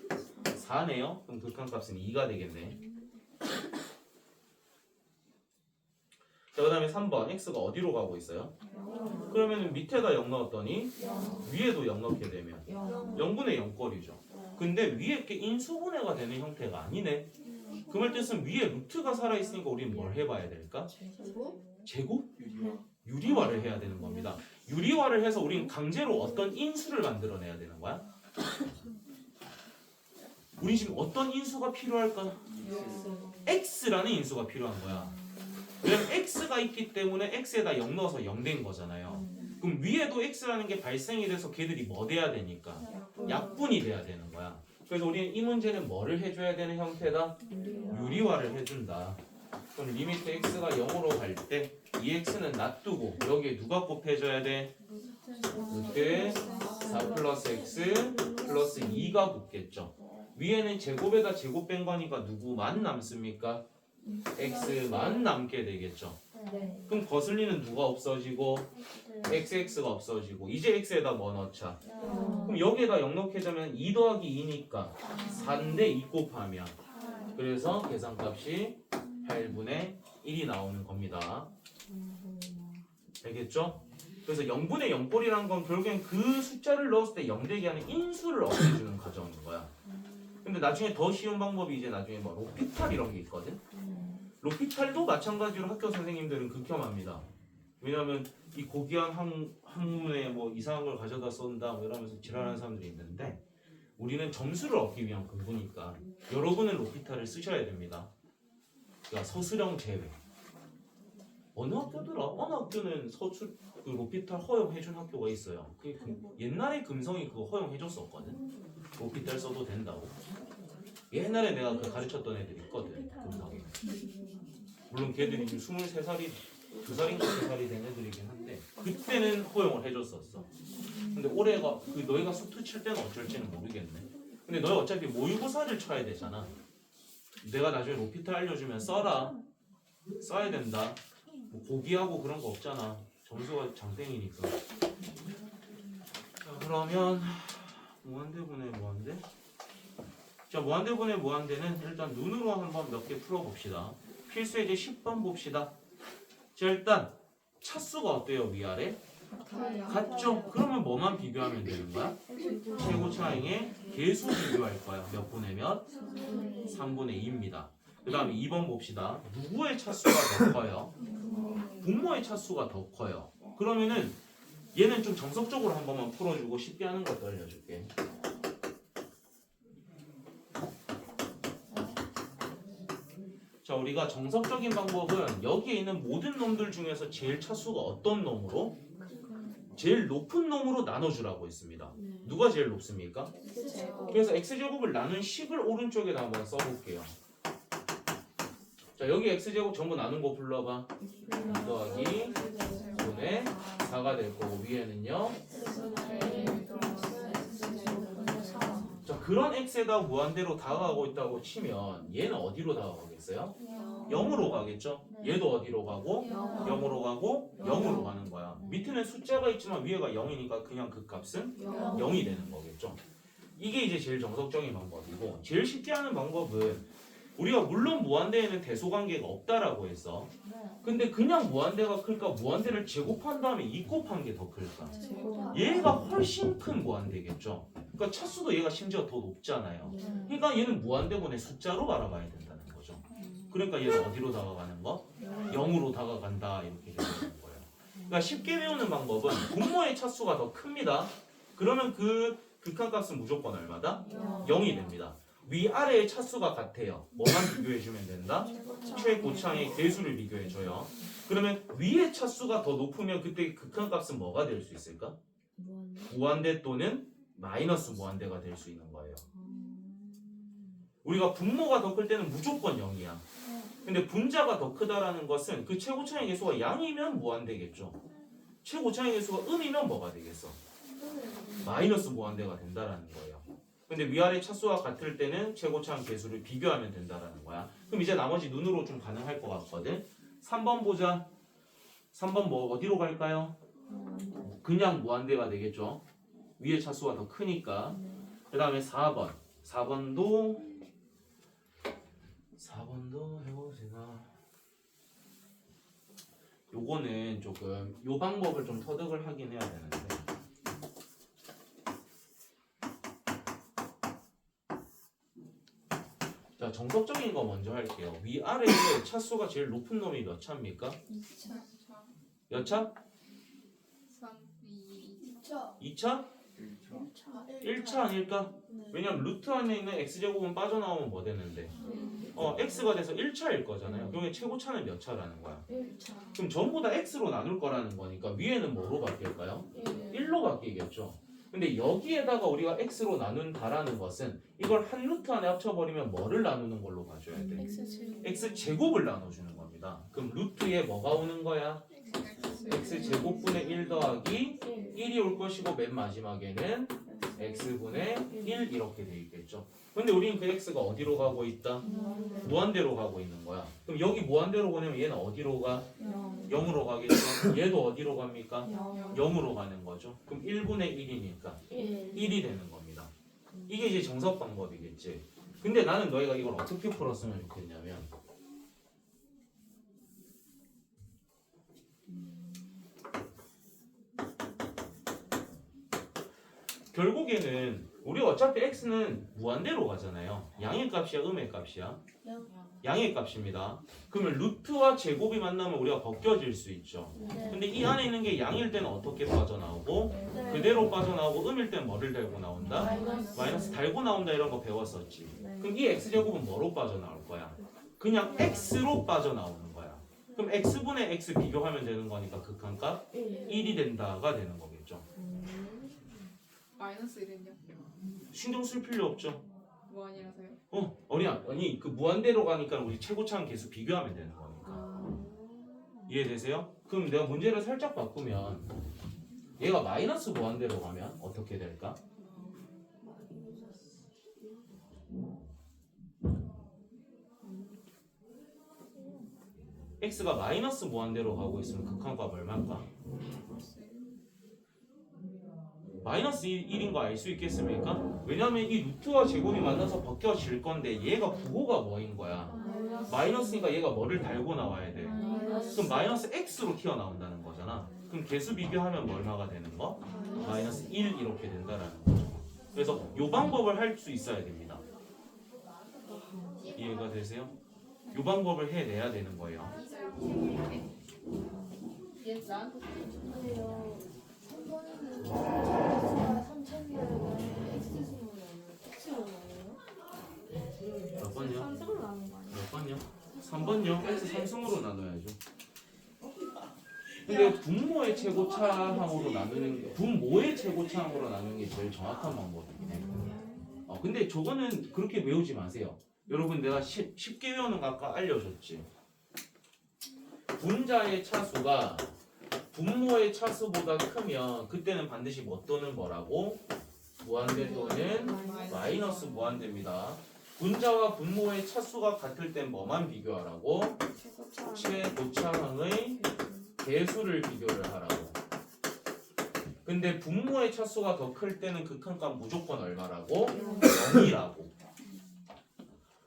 4네요. 그럼 극한값은 2가 되겠네. 자, 그 다음에 3번 x가 어디로 가고 있어요? 그러면 밑에다 0 넣었더니 위에도 0 넣게 되면 0분의 0꼴이죠. 근데 위에 게 인수분해가 되는 형태가 아니네. 그 말 뜻은 위에 루트가 살아있으니까 우리는 뭘 해봐야 될까? 제곱? 유리화를 해야 되는 겁니다. 유리화를 해서 우리는 강제로 어떤 인수를 만들어내야 되는 거야? 우리 지금 어떤 인수가 필요할까? x라는 인수가 필요한 거야. 왜냐면 x가 있기 때문에 x에다 0 넣어서 0 된 거잖아요. 그럼 위에도 x라는 게 발생이 돼서 걔들이 뭐 돼야 되니까? 약분이 돼야 되는 거야. 그래서 우리는 이 문제는 뭐를 해줘야 되는 형태다? 유리화를 해준다. 그럼 리미트 x가 0으로 갈 때 이 x는 놔두고 여기에 누가 곱해줘야 돼? 루트 4 플러스 x 플러스 2가 붙겠죠. 위에는 제곱에다 제곱 뺀 거니까 누구만 남습니까? x만 남게 되겠죠. 그럼 거슬리는 누가 없어지고 xx가 없어지고 이제 x에다 뭐 넣자? 그럼 여기에다 0 넣게 되면 2 더하기 2니까 4인데 2 곱하면 그래서 계산값이 8분의 1이 나오는 겁니다. 알겠죠? 그래서 0분의 0꼴이라는 건 결국엔 그 숫자를 넣었을 때 0 되게 하는 인수를 없애주는 과정인 거야. 근데 나중에 더 쉬운 방법이 이제 나중에 뭐 로피탈 이런 게 있거든? 로피탈도 마찬가지로 학교 선생님들은 극혐합니다. 왜냐하면 이 고귀한 학문에 뭐 이상한 걸 가져다 쏜다 뭐 이러면서 지랄하는 사람들이 있는데 우리는 점수를 얻기 위한 공부니까 여러분은 로피탈을 쓰셔야 됩니다. 그러니까 서술형 제외. 어느 학교더라? 어느 학교는 그 로피탈 허용해준 학교가 있어요. 그게 옛날에 금성이 그거 허용해줬었거든. 로피탈 써도 된다고. 옛날에 내가 그 가르쳤던 애들이 있거든. 금성에. 물론 걔들이 지금 23살이 2살인가 3살이 된 애들이긴 한데 그때는 허용을 해줬었어. 근데 올해가 너희가 수투 칠 때는 어쩔지는 모르겠네. 근데 너희 어차피 모의고사를 쳐야 되잖아. 내가 나중에 로피탈 알려주면 써라. 써야 된다. 뭐 고기하고 그런 거 없잖아. 점수가 장땡이니까. 자, 그러면 무한대분의 무한대? 자, 무한대분의 무한대는 일단 눈으로 한번 몇 개 풀어봅시다. 필수 예제 10번 봅시다. 자, 일단 차수가 어때요? 위아래? 같죠? 그러면 뭐만 비교하면 되는 거야? 최고 차항의 개수 비교할 거야. 몇 분의 몇? 3분의 2입니다. 그 다음에 2번 봅시다. 누구의 차수가 더 커요? 분모의 차수가 더 커요. 그러면은 얘는 좀 정석적으로 한 번만 풀어주고 쉽게 하는 것도 알려줄게. 자, 우리가 정석적인 방법은 여기에 있는 모든 놈들 중에서 제일 차수가 어떤 놈으로? 제일 높은 놈으로 나눠주라고 했습니다. 누가 제일 높습니까? 그래서 x제곱을 나눈 식을 오른쪽에다 한번 써볼게요. 자, 여기 x제곱 전부 나눈 거 불러봐. 더하기 분의 4가 될 거고 위에는요. 자, 그런 x에다 무한대로 다가가고 있다고 치면 얘는 어디로 다가가겠어요? 0으로 가겠죠? 얘도 어디로 가고? 0으로 가고 0으로 가는 거야. 밑에는 숫자가 있지만 위에가 0이니까 그냥 그 값은 0이 되는 거겠죠. 이게 이제 제일 정석적인 방법이고 제일 쉽게 하는 방법은 우리가 물론 무한대에는 대소관계가 없다라고 했어. 근데 그냥 무한대가 클까? 무한대를 제곱한 다음에 2 곱한 게 더 클까? 얘가 훨씬 큰 무한대겠죠. 그러니까 차수도 얘가 심지어 더 높잖아요. 그러니까 얘는 무한대분의 숫자로 바라봐야 된다는 거죠. 그러니까 얘는 어디로 다가가는 거? 0으로 다가간다 이렇게 되는 거예요. 그러니까 쉽게 배우는 방법은 분모의 차수가 더 큽니다. 그러면 그 극한값은 무조건 얼마다? 0이 됩니다. 위아래의 차수가 같아요. 뭐만 비교해주면 된다? 최고창의 개수를 비교해줘요. 그러면 위의 차수가 더 높으면 그때 극한값은 뭐가 될 수 있을까? 무한대 또는 마이너스 무한대가 될 수 있는 거예요. 우리가 분모가 더 클 때는 무조건 0이야. 근데 분자가 더 크다라는 것은 그 최고차의 개수가 양이면 무한대겠죠. 최고차의 개수가 음이면 뭐가 되겠어? 마이너스 무한대가 된다라는 거예요. 근데 위아래 차수와 같을 때는 최고차의 개수를 비교하면 된다라는 거야. 그럼 이제 나머지 눈으로 좀 가능할 것 같거든. 3번 보자. 3번 뭐 어디로 갈까요? 그냥 무한대가 되겠죠. 위에 차수가 더 크니까. 그 다음에 4번. 4번도 해보세요. 요거는 조금 요 방법을 좀 터득을 하긴 해야 되는데. 자, 정석적인 거 먼저 할게요. 위아래에 차수가 제일 높은 놈이 몇 차입니까? 2차. 몇 차? 3, 2. 2차 2차? 1차 아닐까? 왜냐면 루트 안에 있는 x제곱은 빠져나오면 뭐 되는데? x가 돼서 1차일 거잖아요. 그러면 최고차는 몇 차라는 거야? 1차 그럼 전부 다 x로 나눌 거라는 거니까 위에는 뭐로 바뀔까요? 1로 바뀌겠죠. 근데 여기에다가 우리가 x로 나눈다라는 것은 이걸 한 루트 안에 합쳐버리면 뭐를 나누는 걸로 봐줘야 돼? x제곱을 나눠주는 겁니다. 그럼 루트에 뭐가 오는 거야? x제곱분의 1 더하기 1이 올 것이고 맨 마지막에는 x분의 1 이렇게 돼 있겠죠. 근데 우리는 그 x가 어디로 가고 있다? 무한대로 가고 있는 거야. 그럼 여기 무한대로 보내면 얘는 어디로 가? 0으로 가겠죠. 얘도 어디로 갑니까? 0으로 가는 거죠. 그럼 1분의 1이니까 1이 되는 겁니다. 이게 이제 정석 방법이겠지. 근데 나는 너희가 이걸 어떻게 풀었으면 좋겠냐면 결국에는 우리 어차피 x는 무한대로 가잖아요. 양의 값이야, 음의 값이야? 양의 값입니다. 그러면 루트와 제곱이 만나면 우리가 벗겨질 수 있죠. 근데 이 안에 있는 게 양일 때는 어떻게 빠져나오고 그대로 빠져나오고 음일 때는 뭐를 달고 나온다? 마이너스 달고 나온다 이런 거 배웠었지. 그럼 이 x제곱은 뭐로 빠져나올 거야? 그냥 x로 빠져나오는 거야. 그럼 x분의 x 비교하면 되는 거니까 극한값 1이 된다가 되는 거겠죠. 마이너스 1은요? 신경 쓸 필요 없죠. 무한이라서요? 아니 그 무한대로 가니까 우리 최고차항 계수 비교하면 되는 거니까. 이해되세요? 그럼 내가 문제를 살짝 바꾸면 얘가 마이너스 무한대로 가면 어떻게 될까? x가 마이너스 무한대로 가고 있으면 극한값 얼마일까? 마이너스 1인 거 알 수 있겠습니까? 왜냐면 이 루트와 제곱이 만나서 벗겨질 건데 얘가 부호가 뭐인 거야? 마이너스니까 얘가 뭐를 달고 나와야 돼? 그럼 마이너스 x로 튀어나온다는 거잖아. 그럼 개수 비교하면 뭐 얼마가 되는 거? 마이너스 1 이렇게 된다라는 거죠. 그래서 이 방법을 할 수 있어야 됩니다. 이해가 되세요? 이 방법을 해내야 되는 거예요. 얘 나한테 근데요 3번에는 x가 3천이라면 x승으로 나와요. x로 나와요? 몇 번요? 산승으로 나오는 거 아니야? 몇 번요? 3번요? x 3승으로 나눠야죠. 근데 분모의 최고차항으로 나누는 게 분모의 최고차항으로 나누는 게 제일 정확한 방법이긴 해요. 근데 저거는 그렇게 외우지 마세요. 여러분 내가 쉽게 외우는 거 아까 알려줬지. 분자의 차수가 분모의 차수보다 크면 그때는 반드시 뭐 또는 뭐라고? 무한대 또는 마이너스 무한대입니다. 분자와 분모의 차수가 같을 땐 뭐만 비교하라고? 최고차항의 개수를 비교를 하라고. 근데 분모의 차수가 더 클 때는 극한값 무조건 얼마라고? 0이라고.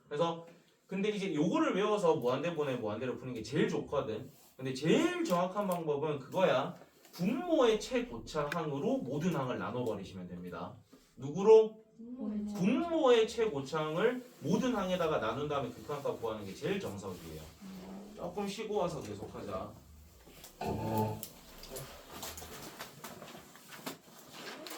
그래서 근데 이제 요거를 외워서 무한대분의 무한대를 푸는 게 제일 좋거든. 근데 제일 정확한 방법은 그거야. 분모의 최고차항으로 모든 항을 나눠버리시면 됩니다. 누구로? 분모의 최고차항을 모든 항에다가 나눈 다음에 극한값 구하는 게 제일 정석이에요. 조금 쉬고 와서 계속하자.